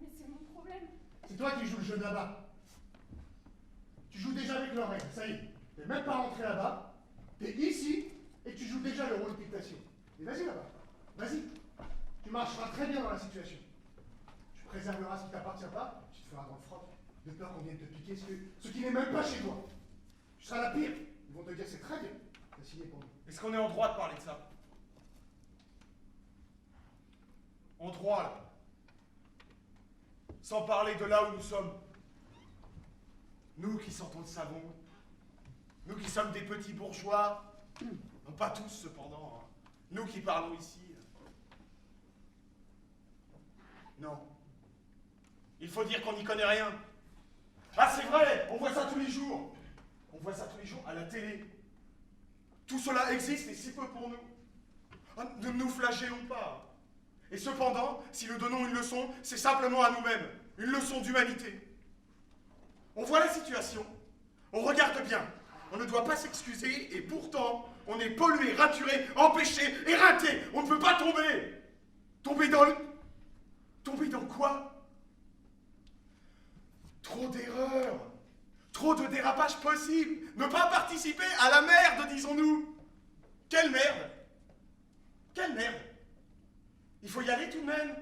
Mais c'est mon problème. C'est toi qui joues le jeu de là-bas. Tu joues déjà avec leur règle, ça y est. T'es même pas rentré là-bas. T'es ici et tu joues déjà le rôle de dictation. Et vas-y là-bas. Vas-y. Tu marcheras très bien dans la situation. Tu préserveras ce qui t'appartient pas, tu te feras dans le froc. De peur qu'on vienne te piquer ce qui n'est même pas chez toi. Tu seras la pire. Ils vont te dire c'est très bien. T'as signé pour nous. Est-ce qu'on est en droit de parler de ça? En droit, là. Sans parler de là où nous sommes. Nous qui sentons le savon. Nous qui sommes des petits bourgeois. Non, pas tous, cependant. Hein. Nous qui parlons ici. Non. Il faut dire qu'on n'y connaît rien. Ah, c'est vrai, on voit ça tous les jours. On voit ça tous les jours à la télé. Tout cela existe et si peu pour nous. Ah, ne nous flagellons pas. Et cependant, si nous donnons une leçon, c'est simplement à nous-mêmes. Une leçon d'humanité. On voit la situation. On regarde bien. On ne doit pas s'excuser et pourtant, on est pollué, raturé, empêché, éreinté. On ne peut pas tomber. Tomber dans le... Tomber dans quoi? Trop d'erreurs. Trop de dérapages possibles. Ne pas participer à la merde, disons-nous. Quelle merde? Quelle merde? Il faut y aller tout de même.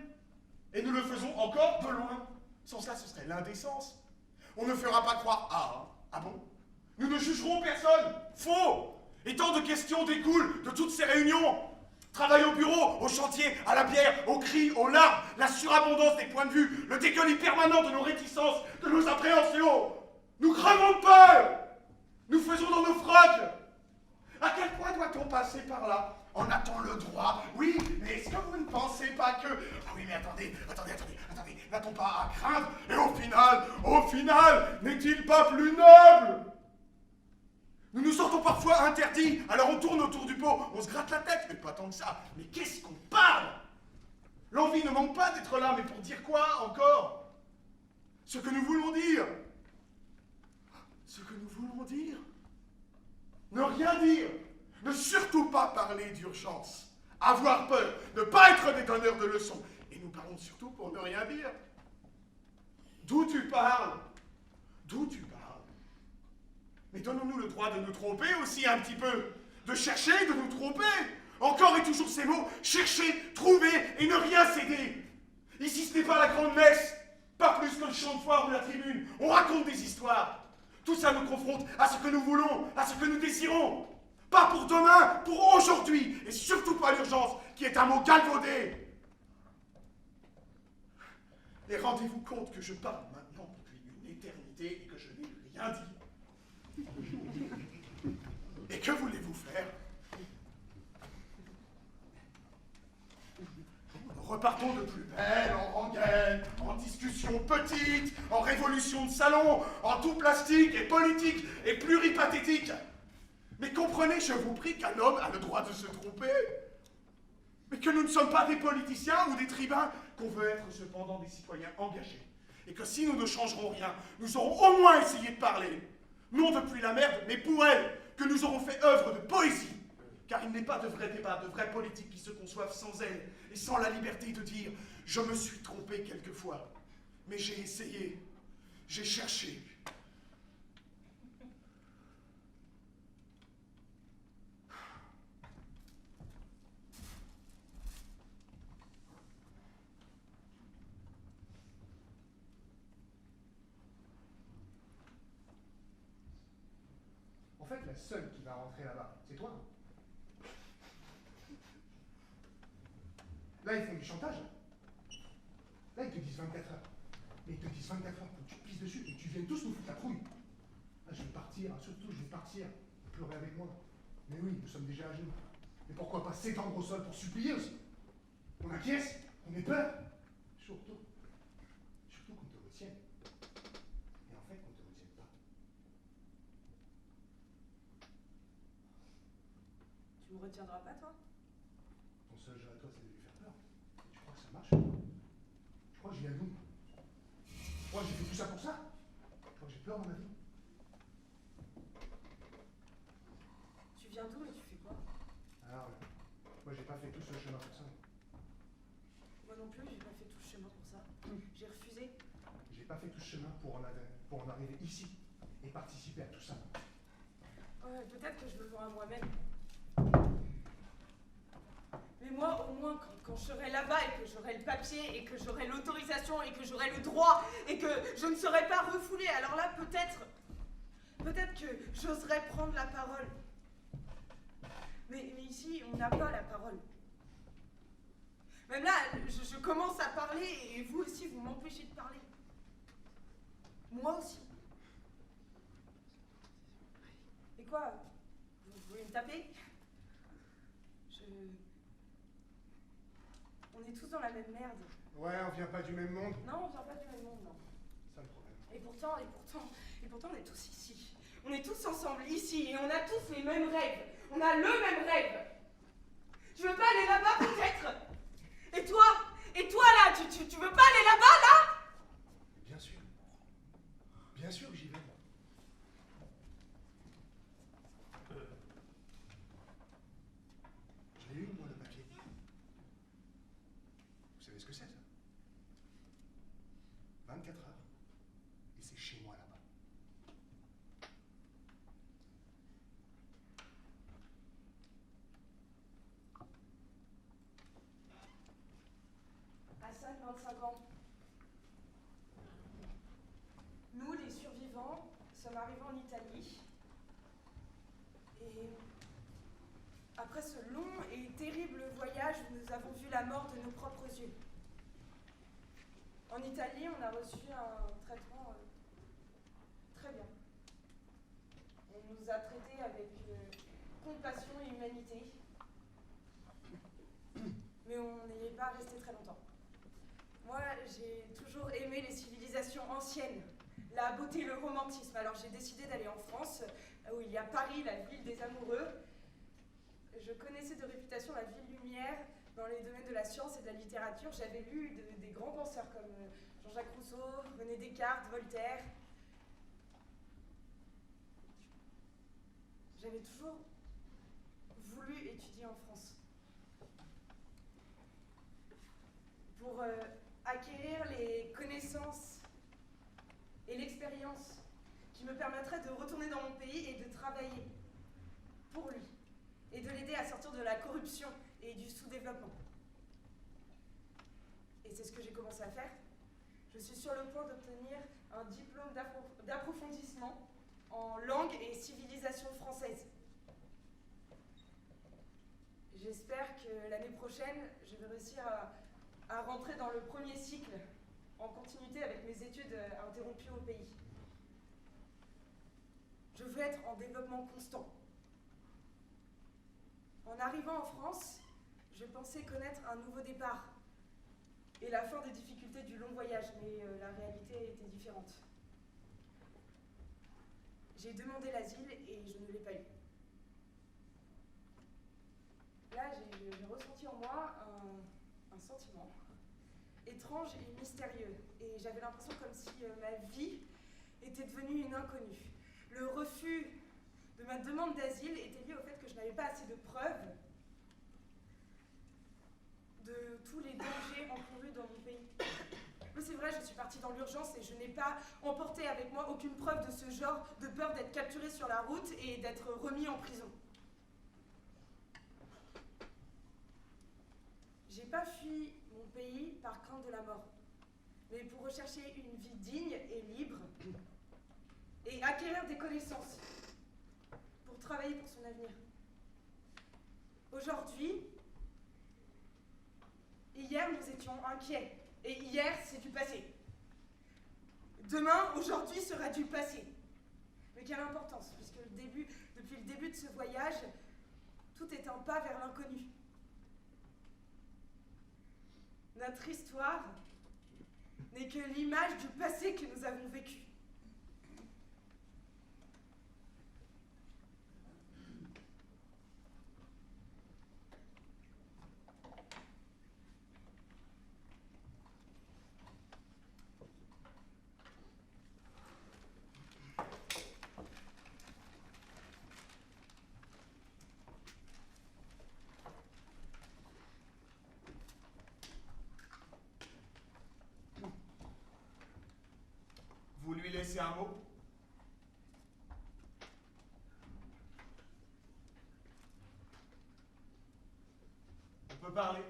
Et nous le faisons encore de loin. Sans cela, ce serait l'indécence. On ne fera pas croire ah bon? Nous ne jugerons personne. Faux. Et tant de questions découlent de toutes ces réunions. Travail au bureau, au chantier, à la bière, aux cris, aux larmes, la surabondance des points de vue, le dégueulis permanent de nos réticences, de nos appréhensions. Nous crevons de peur. Nous faisons dans nos frocs. À quel point doit-on passer par là? On attend le droit, oui, mais est-ce que vous ne pensez pas que... Ah oui, mais attendez, n'a-t-on pas à craindre? Et au final, n'est-il pas plus noble? Nous nous sortons parfois interdits, alors on tourne autour du pot, on se gratte la tête, mais pas tant que ça. Mais qu'est-ce qu'on parle? L'envie ne manque pas d'être là, mais pour dire quoi encore? Ce que nous voulons dire. Ce que nous voulons dire. Ne rien dire. Ne surtout pas parler d'urgence. Avoir peur. Ne pas être des donneurs de leçons. Et nous parlons surtout pour ne rien dire. D'où tu parles? D'où tu parles? Mais donnons-nous le droit de nous tromper aussi un petit peu. De chercher, de nous tromper. Encore et toujours ces mots. Chercher, trouver et ne rien céder. Ici, ce n'est pas la grande messe. Pas plus que le champ de foire ou la tribune. On raconte des histoires. Tout ça nous confronte à ce que nous voulons, à ce que nous désirons. Pas pour demain, pour aujourd'hui. Et surtout pas l'urgence, qui est un mot galvaudé. Et rendez-vous compte que je parle maintenant depuis une éternité et que je n'ai rien dit. Et que voulez-vous faire? Repartons de plus belle, en rengaine, en discussion petite, en révolution de salon, en tout plastique et politique et pluripathétique. Mais comprenez, je vous prie, qu'un homme a le droit de se tromper. Mais que nous ne sommes pas des politiciens ou des tribuns, qu'on veut être cependant des citoyens engagés Et que si nous ne changerons rien, nous aurons au moins essayé de parler. Non depuis la merde, mais pour elle, que nous aurons fait œuvre de poésie. Car il n'est pas de vrai débat, de vraie politique qui se conçoivent sans elle et sans la liberté de dire « Je me suis trompé quelquefois, mais j'ai essayé, j'ai cherché. » En fait, la seule qui va rentrer là-bas, c'est toi. Là, ils font du chantage. Là, ils te disent 24 heures. Mais ils te disent 24 heures pour que tu pisses dessus et tu viennes tous nous foutre la trouille. Là, je vais partir, surtout, je vais partir. Pleurer avec moi. Mais oui, nous sommes déjà à genoux. Mais pourquoi pas s'étendre au sol pour supplier aussi? On acquiesce, on ait peur. Surtout qu'on te retienne. Et en fait, qu'on te retienne pas. Tu me retiendras pas, toi? Ton seul jeu à toi, c'est de lui faire peur. Et tu crois que ça marche? Tu crois que j'y allume? Tu crois que j'ai fait tout ça pour ça? Tu crois que j'ai peur dans ma vie? Tu viens d'où et tu fais quoi? Ah ouais. Moi, j'ai pas fait tout ce chemin pour ça. Moi non plus, j'ai pas fait tout ce chemin pour ça. J'ai refusé. J'ai pas fait tout ce chemin pour en arriver ici et participer à tout ça. Ouais, peut-être que je me vends à moi-même. Mais moi, au moins, quand je serai là-bas et que j'aurai le papier et que j'aurai l'autorisation et que j'aurai le droit et que je ne serai pas refoulée, alors là, peut-être que j'oserais prendre la parole. Mais ici, on n'a pas la parole. Même là, je commence à parler et vous aussi, vous m'empêchez de parler. Moi aussi. Et quoi? Vous voulez me taper? On est tous dans la même merde. Ouais, on vient pas du même monde. Non, on vient pas du même monde, non. C'est ça le problème. Et pourtant, on est tous ici. On est tous ensemble ici et on a tous les mêmes rêves. On a le même rêve. Tu veux pas aller là-bas peut-être? Et toi là, tu veux pas aller là-bas là? Bien sûr. Bien sûr que j'y vais. Je l'ai eu, moi, le papier. Vous savez ce que c'est, ça? 24 heures. Et c'est chez moi, là-bas. Hassan, 25 ans. Nous, les survivants, sommes arrivés en Italie. Et après ce long et terrible voyage, nous avons vu la mort de nos propres yeux. En Italie, on a reçu un traitement très bien. On nous a traités avec compassion et humanité. Mais on n'y est pas resté très longtemps. Moi, j'ai toujours aimé les civilisations anciennes, la beauté, le romantisme. Alors j'ai décidé d'aller en France, où il y a Paris, la ville des amoureux. Je connaissais de réputation la ville lumière dans les domaines de la science et de la littérature. J'avais lu des grands penseurs comme Jean-Jacques Rousseau, René Descartes, Voltaire. J'avais toujours voulu étudier en France. Pour acquérir les connaissances et l'expérience qui me permettraient de retourner dans mon pays et de travailler pour lui et de l'aider à sortir de la corruption et du sous-développement. Et c'est ce que j'ai commencé à faire. Je suis sur le point d'obtenir un diplôme d'approfondissement en langue et civilisation française. J'espère que l'année prochaine, je vais réussir à rentrer dans le premier cycle en continuité avec mes études interrompues au pays. Je veux être en développement constant. En arrivant en France, je pensais connaître un nouveau départ et la fin des difficultés du long voyage, mais la réalité était différente. J'ai demandé l'asile et je ne l'ai pas eu. Là, j'ai ressenti en moi un sentiment. étrange et mystérieux. Et j'avais l'impression comme si ma vie était devenue une inconnue. Le refus de ma demande d'asile était lié au fait que je n'avais pas assez de preuves de tous les dangers encourus dans mon pays. Oui, c'est vrai, je suis partie dans l'urgence et je n'ai pas emporté avec moi aucune preuve de ce genre, de peur d'être capturée sur la route et d'être remis en prison. J'ai pas fui mon pays par crainte de la mort, mais pour rechercher une vie digne et libre et acquérir des connaissances pour travailler pour son avenir. Aujourd'hui, hier, nous étions inquiets. Et hier, c'est du passé. Demain, aujourd'hui sera du passé. Mais quelle importance, puisque depuis le début de ce voyage, tout est un pas vers l'inconnu. Notre histoire n'est que l'image du passé que nous avons vécu. Vous lui laissez un mot? On peut parler.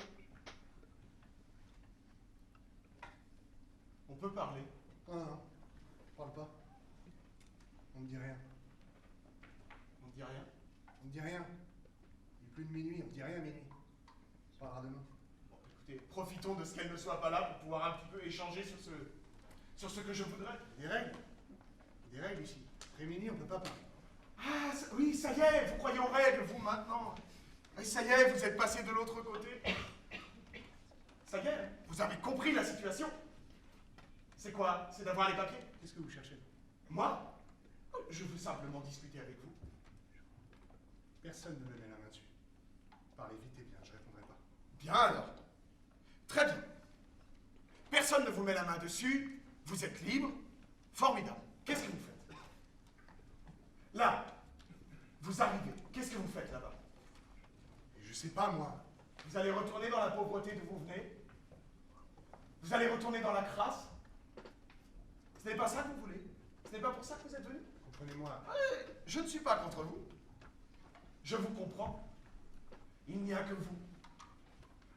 On peut parler. Non, non, parle pas. On me dit rien. On ne dit rien. On me dit rien. Il est plus de minuit, on me dit rien minuit. On parlera demain. Bon, écoutez, profitons de ce qu'elle ne soit pas là pour pouvoir un petit peu échanger sur ce que je voudrais. Il y a des règles. Il y a des règles ici. Après minuit, on peut pas parler. Ah, oui, ça y est, vous croyez aux règles, vous, maintenant. Oui, ça y est, vous êtes passé de l'autre côté. Ça y est, vous avez compris la situation. C'est quoi? C'est d'avoir les papiers? Qu'est-ce que vous cherchez? Moi? Je veux simplement discuter avec vous. Personne ne me met la main dessus. Parlez vite et bien, je répondrai pas. Bien alors. Très bien. Personne ne vous met la main dessus, vous êtes libre. Formidable. Qu'est-ce que vous faites? Là, vous arrivez. Qu'est-ce que vous faites là-bas? Et je sais pas, moi. Vous allez retourner dans la pauvreté d'où vous venez? Vous allez retourner dans la crasse? Ce n'est pas ça que vous voulez? Ce n'est pas pour ça que vous êtes venu? Comprenez-moi. Je ne suis pas contre vous. Je vous comprends. Il n'y a que vous.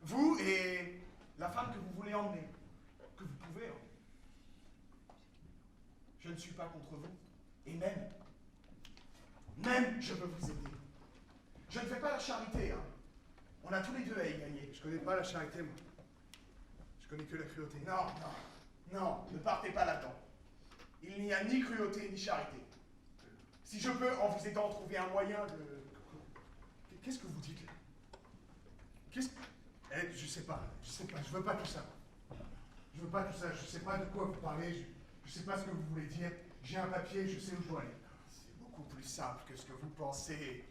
Vous et la femme que vous voulez emmener. Que vous pouvez emmener. Je ne suis pas contre vous. Et même, je veux vous aider. Je ne fais pas la charité, hein. On a tous les deux à y gagner. Je connais pas la charité, moi. Je connais que la cruauté. Non, ne partez pas là-dedans. Il n'y a ni cruauté ni charité. Si je peux, en vous aidant, trouver un moyen de... Qu'est-ce que vous dites là? Qu'est-ce que... Eh, je sais pas, je veux pas tout ça. Je veux pas tout ça, je sais pas de quoi vous parlez, je sais pas ce que vous voulez dire. J'ai un papier, je sais où je dois aller. C'est beaucoup plus simple que ce que vous pensez.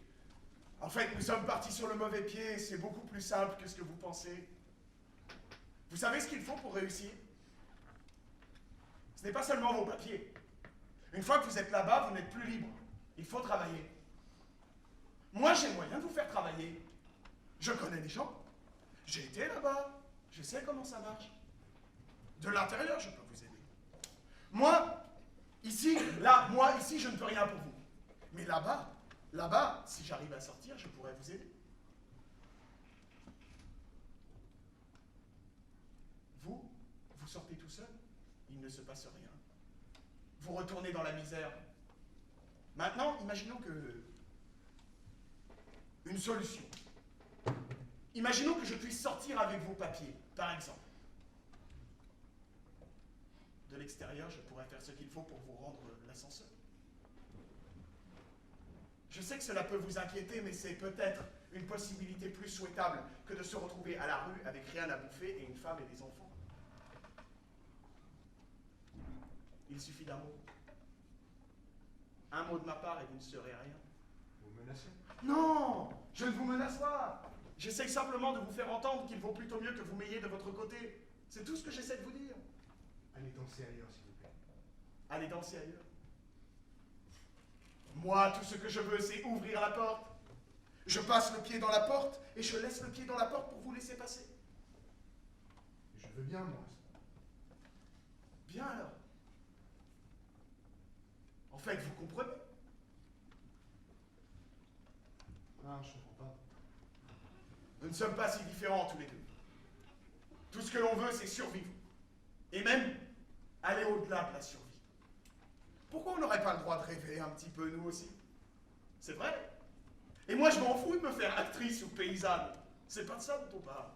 En fait, nous sommes partis sur le mauvais pied, c'est beaucoup plus simple que ce que vous pensez. Vous savez ce qu'il faut pour réussir? Ce n'est pas seulement vos papiers. Une fois que vous êtes là-bas, vous n'êtes plus libre. Il faut travailler. Moi, j'ai moyen de vous faire travailler. Je connais des gens. J'ai été là-bas. Je sais comment ça marche. De l'intérieur, je peux vous aider. Moi, ici, je ne peux rien pour vous. Mais là-bas, si j'arrive à sortir, je pourrais vous aider. Vous sortez tout seul, il ne se passe rien. Vous retournez dans la misère. Maintenant, imaginons que... Une solution. Imaginons que je puisse sortir avec vos papiers, par exemple. De l'extérieur, je pourrais faire ce qu'il faut pour vous rendre l'ascenseur. Je sais que cela peut vous inquiéter, mais c'est peut-être une possibilité plus souhaitable que de se retrouver à la rue avec rien à bouffer et une femme et des enfants. Il suffit d'un mot. Un mot de ma part et vous ne serez rien. Vous menacez? Non, je ne vous menace pas. J'essaye simplement de vous faire entendre qu'il vaut plutôt mieux que vous m'ayez de votre côté. C'est tout ce que j'essaie de vous dire. Allez danser ailleurs, s'il vous plaît. Allez danser ailleurs. Moi, tout ce que je veux, c'est ouvrir la porte. Je passe le pied dans la porte et je laisse le pied dans la porte pour vous laisser passer. Je veux bien, moi. Bien alors. En fait, vous comprenez? Non, je comprends pas. Nous ne sommes pas si différents tous les deux. Tout ce que l'on veut, c'est survivre. Et même aller au-delà de la survie. Pourquoi on n'aurait pas le droit de rêver un petit peu, nous aussi? C'est vrai. Et moi, je m'en fous de me faire actrice ou paysanne. C'est pas de ça dont on parle.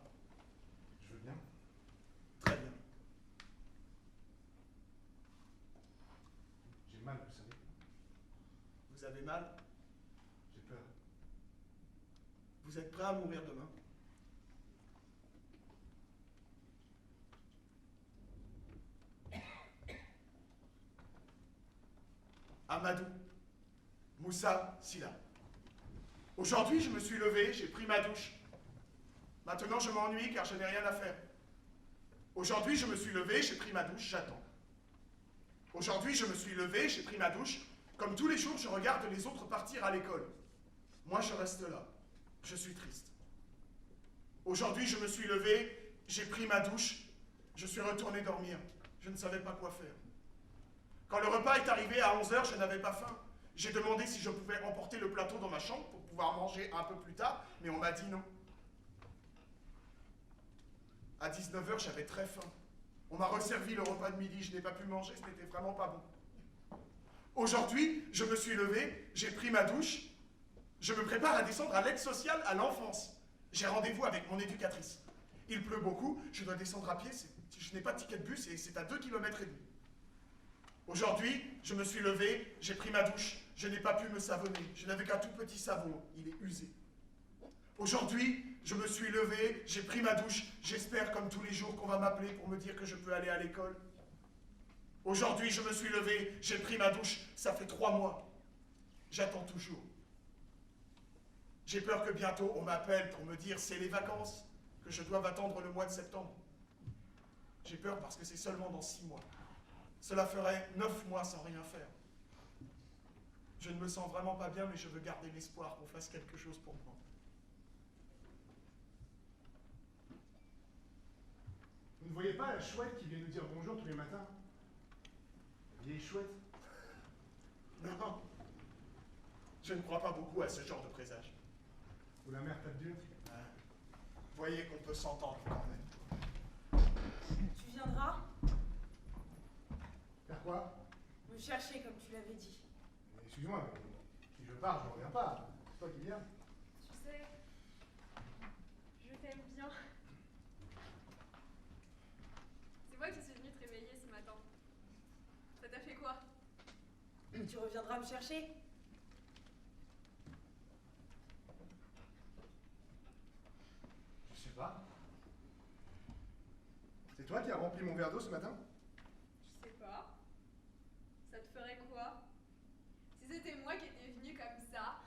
Je veux bien. Très bien. J'ai mal, vous savez. Vous avez mal? J'ai peur. Vous êtes prêt à mourir demain? Amadou, Moussa, Silla. Aujourd'hui, je me suis levé, j'ai pris ma douche. Maintenant, je m'ennuie car je n'ai rien à faire. Aujourd'hui, je me suis levé, j'ai pris ma douche, j'attends. Aujourd'hui, je me suis levé, j'ai pris ma douche. Comme tous les jours, je regarde les autres partir à l'école. Moi, je reste là. Je suis triste. Aujourd'hui, je me suis levé, j'ai pris ma douche. Je suis retourné dormir. Je ne savais pas quoi faire. Quand le repas est arrivé à 11 h, je n'avais pas faim. J'ai demandé si je pouvais emporter le plateau dans ma chambre pour pouvoir manger un peu plus tard, mais on m'a dit non. À 19 h, j'avais très faim. On m'a resservi le repas de midi, je n'ai pas pu manger, ce n'était vraiment pas bon. Aujourd'hui, je me suis levé, j'ai pris ma douche, je me prépare à descendre à l'aide sociale à l'enfance. J'ai rendez-vous avec mon éducatrice. Il pleut beaucoup, je dois descendre à pied, je n'ai pas de ticket de bus et c'est à 2,5 km. Aujourd'hui, je me suis levé, j'ai pris ma douche, je n'ai pas pu me savonner, je n'avais qu'un tout petit savon, il est usé. Aujourd'hui, je me suis levé, j'ai pris ma douche, j'espère comme tous les jours qu'on va m'appeler pour me dire que je peux aller à l'école. Aujourd'hui, je me suis levé, j'ai pris ma douche, ça fait 3 mois. J'attends toujours. J'ai peur que bientôt on m'appelle pour me dire c'est les vacances, que je dois attendre le mois de septembre. J'ai peur parce que c'est seulement dans 6 mois. Cela ferait 9 mois sans rien faire. Je ne me sens vraiment pas bien, mais je veux garder l'espoir qu'on fasse quelque chose pour moi. Vous ne voyez pas la chouette qui vient nous dire bonjour tous les matins? La vieille chouette. Non, je ne crois pas beaucoup à ce genre de présage. Ou la mère tape Dieu. Voyez qu'on peut s'entendre quand même. Tu viendras Faire quoi? me chercher comme tu l'avais dit. Mais excuse-moi, mais si je pars, je ne reviens pas. C'est toi qui viens. Tu sais, je t'aime bien. C'est moi qui suis venue te réveiller ce matin. Ça t'a fait quoi? Tu reviendras me chercher? Je sais pas. C'est toi qui as rempli mon verre d'eau ce matin? Je sais pas. Ça te ferait quoi? Si c'était moi qui étais venue comme ça.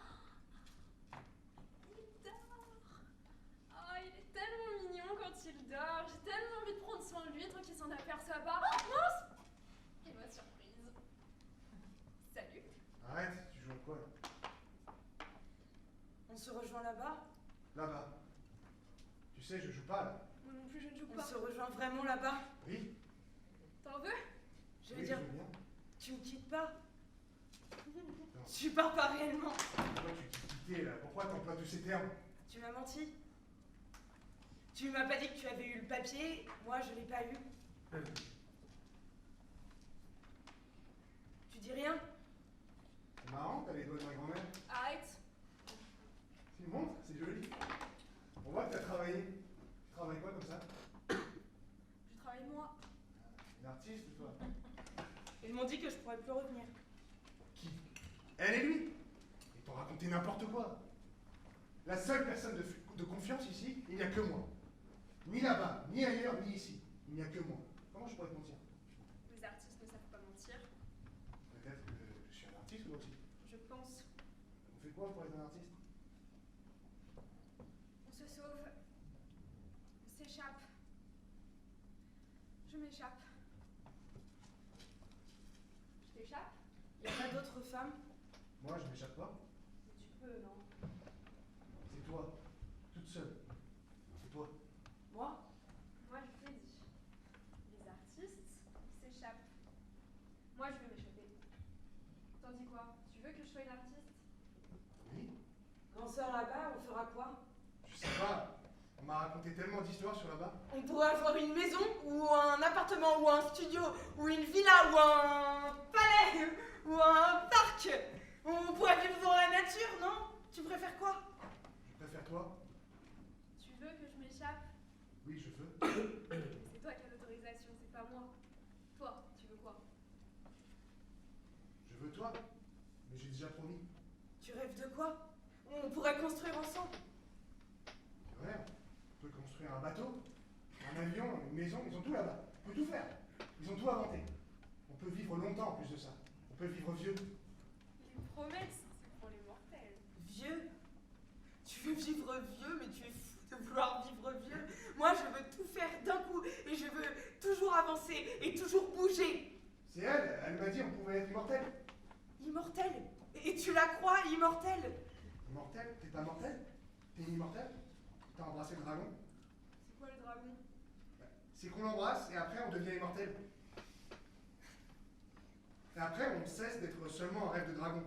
Il dort. Oh, il est tellement mignon quand il dort. J'ai tellement envie de prendre soin de lui tant qu'il s'en aperçoit pas. Oh, mince! Et ma surprise. Salut. Arrête, tu joues à quoi là? On se rejoint là-bas? Là-bas. Tu sais, je joue pas là. Moi non plus, je ne joue On pas. se rejoint vraiment là-bas? Oui. T'en veux? Je veux Oui, dire, je veux bien. tu me quittes pas? Non. Tu pars pas réellement. Pourquoi tu t'es quitté là? Pourquoi t'emploies tous ces termes? Tu m'as menti. Tu m'as pas dit que tu avais eu le papier, moi je l'ai pas eu. Tu dis rien? C'est marrant, t'as les doigts de ma grand-mère. Arrête. Tu me montres, c'est joli. On voit que t'as travaillé. Tu travailles quoi comme ça? Je travaille moi. Une artiste, toi? Ils m'ont dit que je pourrais plus revenir. Qui? Elle et lui? Ils t'ont raconté n'importe quoi. La seule personne de confiance ici, il n'y a que moi. Ni là-bas, ni ailleurs, ni ici. Il n'y a que moi. Comment je pourrais te mentir? Les artistes ne savent pas mentir. Peut-être que je suis un artiste moi aussi. Je pense. On fait quoi pour être un artiste? On se sauve. On s'échappe. Je m'échappe. Je t'échappe? Il n'y a pas d'autres femmes? Moi, je m'échappe pas. Mais tu peux, non? C'est toi, toute seule. C'est toi. Moi? Moi, je vous l'ai dit. Les artistes s'échappent. Moi, je vais m'échapper. T'en dis quoi? Tu veux que je sois une artiste? Oui. Quand on sort là-bas, on fera quoi? Je sais pas. On m'a raconté tellement d'histoires sur là-bas. On pourrait avoir une maison, ou un appartement, ou un studio, ou une villa, ou un palais, ou un parc. On pourrait vivre dans la nature, non? Tu préfères quoi? Je préfère toi. Tu veux que je m'échappe? Oui, je veux. C'est toi qui as l'autorisation, c'est pas moi. Toi, tu veux quoi? Je veux toi. Mais j'ai déjà promis. Tu rêves de quoi? On pourrait construire ensemble. C'est vrai. On peut construire un bateau, un avion, une maison. Ils ont tout là-bas. On peut tout faire. Ils ont tout inventé. On peut vivre longtemps en plus de ça. On peut vivre vieux. Les promesses, c'est pour les mortels. Vieux? Tu veux vivre vieux, mais tu es fou de vouloir vivre vieux. Moi, je veux tout faire d'un coup, et je veux toujours avancer, et toujours bouger. C'est elle. Elle m'a dit on pouvait être immortel. Immortel? Et tu la crois, immortelle? Immortel? T'es pas mortel? T'es immortel? T'as embrassé le dragon? C'est quoi le dragon? C'est qu'on l'embrasse et après on devient immortel. Et après on cesse d'être seulement un rêve de dragon.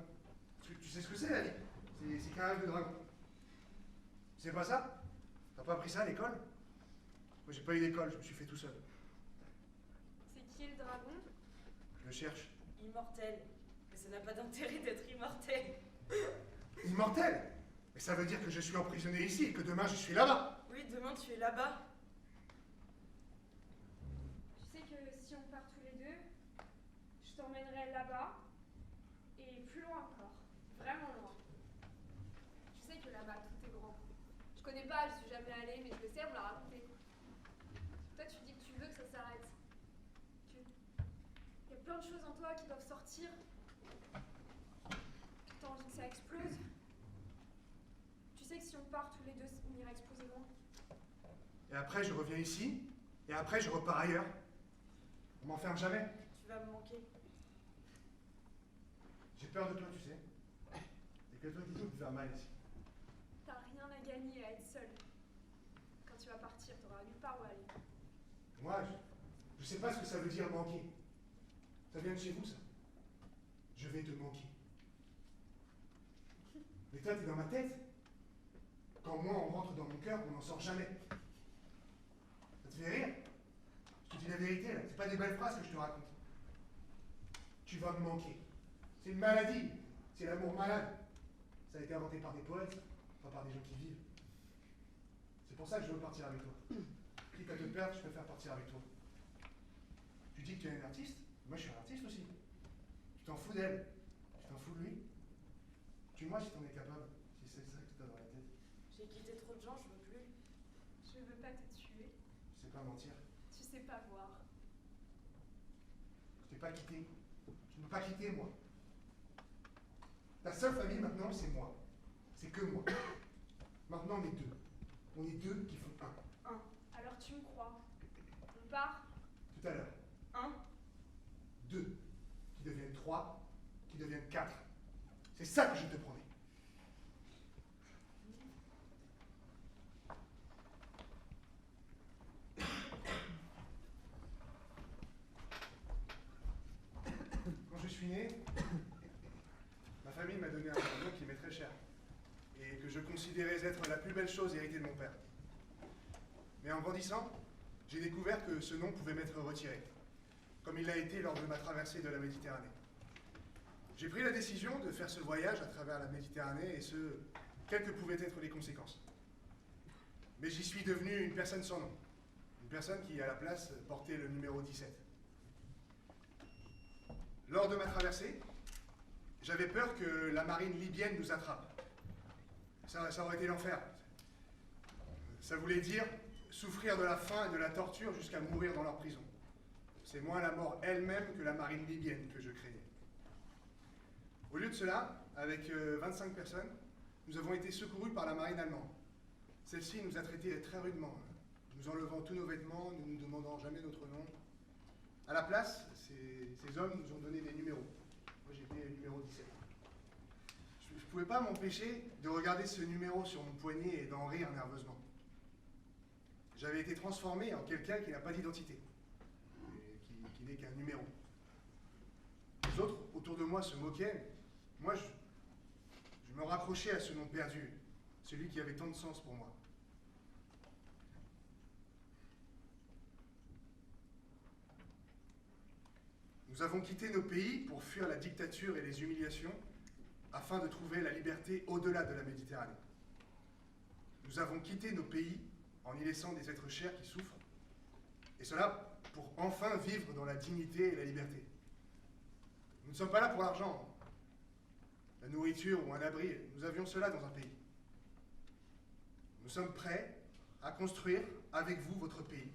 Tu sais ce que c'est la vie? C'est qu'un rêve de dragon. C'est pas ça? T'as pas appris ça à l'école? Moi j'ai pas eu d'école, je me suis fait tout seul. C'est qui le dragon? Je le cherche. Immortel. Mais ça n'a pas d'intérêt d'être immortel. Immortel? Mais ça veut dire que je suis emprisonné ici et que demain je suis là-bas. Oui, demain tu es là-bas. Tu sais que si on part tous les deux, je t'emmènerai là-bas et plus loin encore. Vraiment loin. Tu sais que là-bas tout est grand. Je connais pas, je suis jamais allée, mais je le sais, on me l'a raconté. Toi, tu dis que tu veux que ça s'arrête. Il y a plein de choses en toi qui doivent sortir. T'as envie que ça explose. Tu sais que si on part tous les deux, on ira exploser loin. Et après je reviens ici, et après je repars ailleurs. On m'enferme jamais. Tu vas me manquer. J'ai peur de toi, tu sais. Et que toi qui peux me faire mal ici. T'as rien à gagner à être seul. Quand tu vas partir, t'auras nulle part où aller. Moi, je sais pas ce que ça veut dire manquer. Ça vient de chez vous, ça. Je vais te manquer. Mais toi, t'es dans ma tête. Quand moi, on rentre dans mon cœur, on n'en sort jamais. Ça te fait rire? Je te dis la vérité, là. C'est pas des belles phrases que je te raconte. Tu vas me manquer. C'est une maladie. C'est l'amour malade. Ça a été inventé par des poètes, pas par des gens qui vivent. C'est pour ça que je veux partir avec toi. Quitte à te perdre, je préfère partir avec toi. Tu dis que tu es un artiste? Moi, je suis un artiste aussi. Tu t'en fous d'elle. Tu t'en fous de lui. Tue-moi si t'en es capable. Si c'est ça que t'as dans la tête. J'ai quitté trop de gens, je veux plus. Je veux pas te tuer. Je sais pas mentir. Tu sais pas voir. Je t'ai pas quitté. Tu ne peux pas quitter, moi. Ta seule famille maintenant, c'est moi. C'est que moi. Maintenant, on est deux. On est deux qui font un. Alors tu me crois. On part. Tout à l'heure. 1. Deux. Qui deviennent trois. Qui deviennent quatre. C'est ça que je te promets. Quand je suis né, ma famille m'a donné un nom qui m'est très cher et que je considérais être la plus belle chose héritée de mon père. Mais en grandissant, j'ai découvert que ce nom pouvait m'être retiré, comme il l'a été lors de ma traversée de la Méditerranée. J'ai pris la décision de faire ce voyage à travers la Méditerranée et ce, quelles que pouvaient être les conséquences. Mais j'y suis devenu une personne sans nom, une personne qui, à la place, portait le numéro 17. Lors de ma traversée, j'avais peur que la marine libyenne nous attrape. Ça aurait été l'enfer. Ça voulait dire souffrir de la faim et de la torture jusqu'à mourir dans leur prison. C'est moins la mort elle-même que la marine libyenne que je craignais. Au lieu de cela, avec 25 personnes, nous avons été secourus par la marine allemande. Celle-ci nous a traités très rudement, nous enlevant tous nos vêtements, ne nous demandant jamais notre nom, À la place, ces hommes nous ont donné des numéros. Moi, j'étais le numéro 17. Je ne pouvais pas m'empêcher de regarder ce numéro sur mon poignet et d'en rire nerveusement. J'avais été transformé en quelqu'un qui n'a pas d'identité, qui n'est qu'un numéro. Les autres, autour de moi, se moquaient. Moi, je me raccrochais à ce nom perdu, celui qui avait tant de sens pour moi. Nous avons quitté nos pays pour fuir la dictature et les humiliations, afin de trouver la liberté au-delà de la Méditerranée. Nous avons quitté nos pays en y laissant des êtres chers qui souffrent, et cela pour enfin vivre dans la dignité et la liberté. Nous ne sommes pas là pour l'argent, la nourriture ou un abri, nous avions cela dans un pays. Nous sommes prêts à construire avec vous votre pays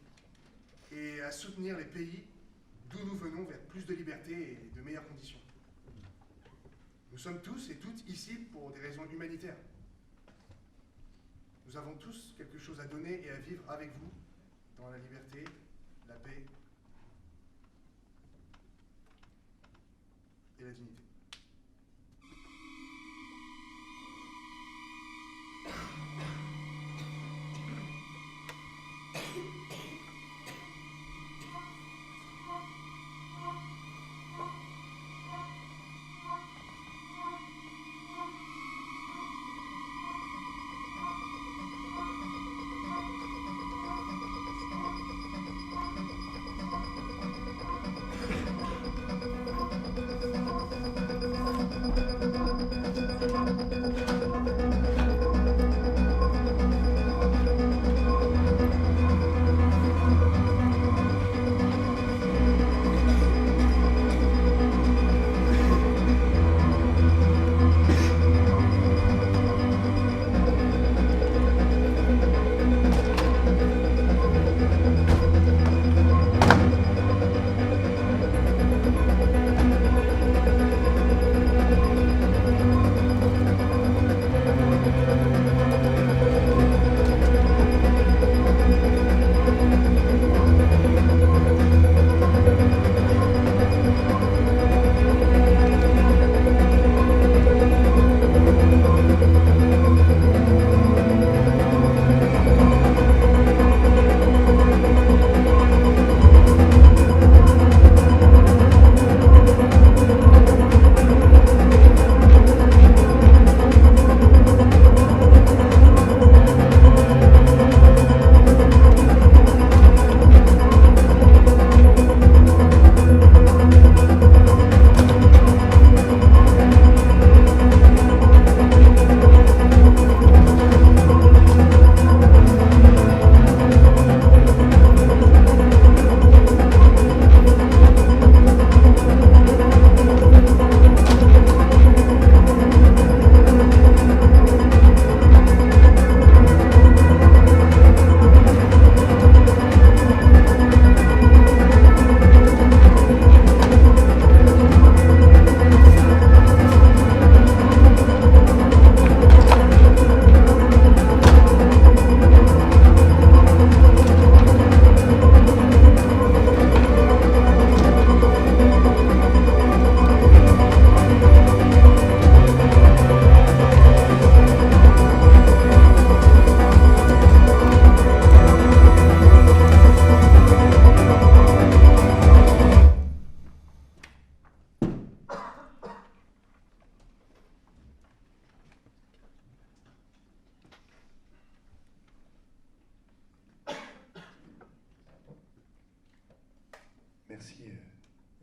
et à soutenir les pays d'où nous venons vers plus de liberté et de meilleures conditions. Nous sommes tous et toutes ici pour des raisons humanitaires. Nous avons tous quelque chose à donner et à vivre avec vous dans la liberté, la paix et la dignité.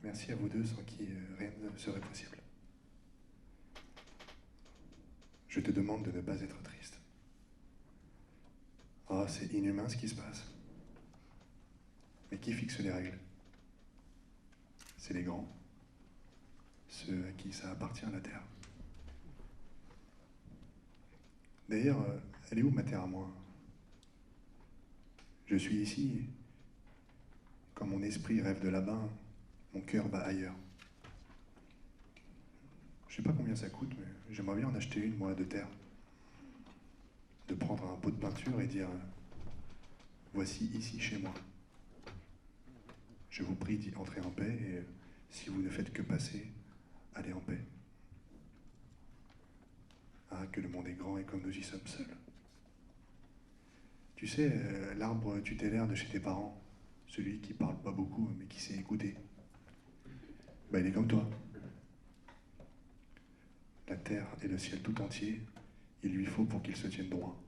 Merci à vous deux, sans qui rien ne serait possible. Je te demande de ne pas être triste. Ah, c'est inhumain ce qui se passe. Mais qui fixe les règles? C'est les grands, ceux à qui ça appartient la terre. D'ailleurs, elle est où ma terre à moi? Je suis ici, quand mon esprit rêve de là-bas, mon cœur bat ailleurs. Je sais pas combien ça coûte, mais j'aimerais bien en acheter une, moi, de terre. De prendre un pot de peinture et dire « Voici ici chez moi ». Je vous prie d'y entrer en paix, et si vous ne faites que passer, allez en paix. Ah, que le monde est grand et comme nous y sommes seuls. Tu sais, l'arbre tutélaire de chez tes parents, celui qui parle pas beaucoup mais qui sait écouter, bah, il est comme toi. La terre et le ciel tout entier, il lui faut pour qu'il se tienne droit.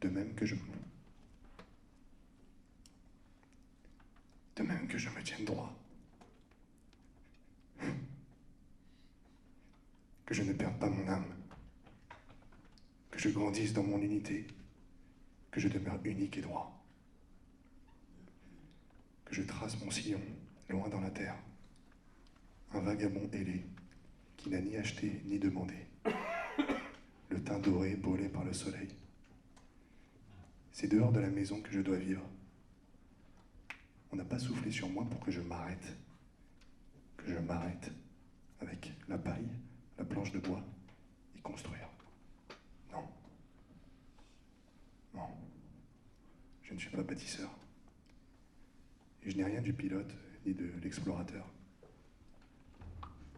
De même que je me tienne droit. Que je ne perde pas mon âme. Que je grandisse dans mon unité. Que je demeure unique et droit. Que je trace mon sillon, loin dans la terre. Un vagabond ailé, qui n'a ni acheté ni demandé. Le teint doré brûlé par le soleil. C'est dehors de la maison que je dois vivre. On n'a pas soufflé sur moi pour que je m'arrête. Que je m'arrête avec la paille, la planche de bois et construire. Non. Non. Je ne suis pas bâtisseur. Et je n'ai rien du pilote ni de l'explorateur.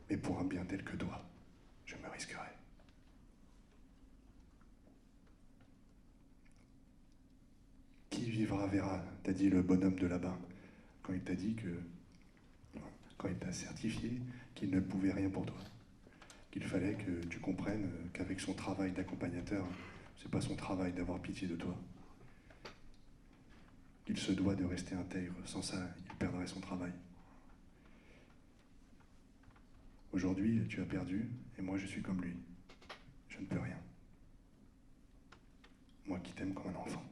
Mais pour un bien tel que toi, je me risquerai. Qui vivra verra, t'a dit le bonhomme de là-bas, quand il t'a dit que... quand il t'a certifié qu'il ne pouvait rien pour toi. Qu'il fallait que tu comprennes qu'avec son travail d'accompagnateur, c'est pas son travail d'avoir pitié de toi. Qu'il se doit de rester intègre, sans ça, il perdrait son travail. Aujourd'hui, tu as perdu, et moi je suis comme lui. Je ne peux rien. Moi qui t'aime comme un enfant.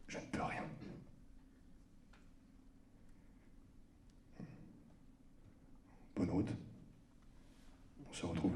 Je ne peux rien. Bonne route. On se retrouve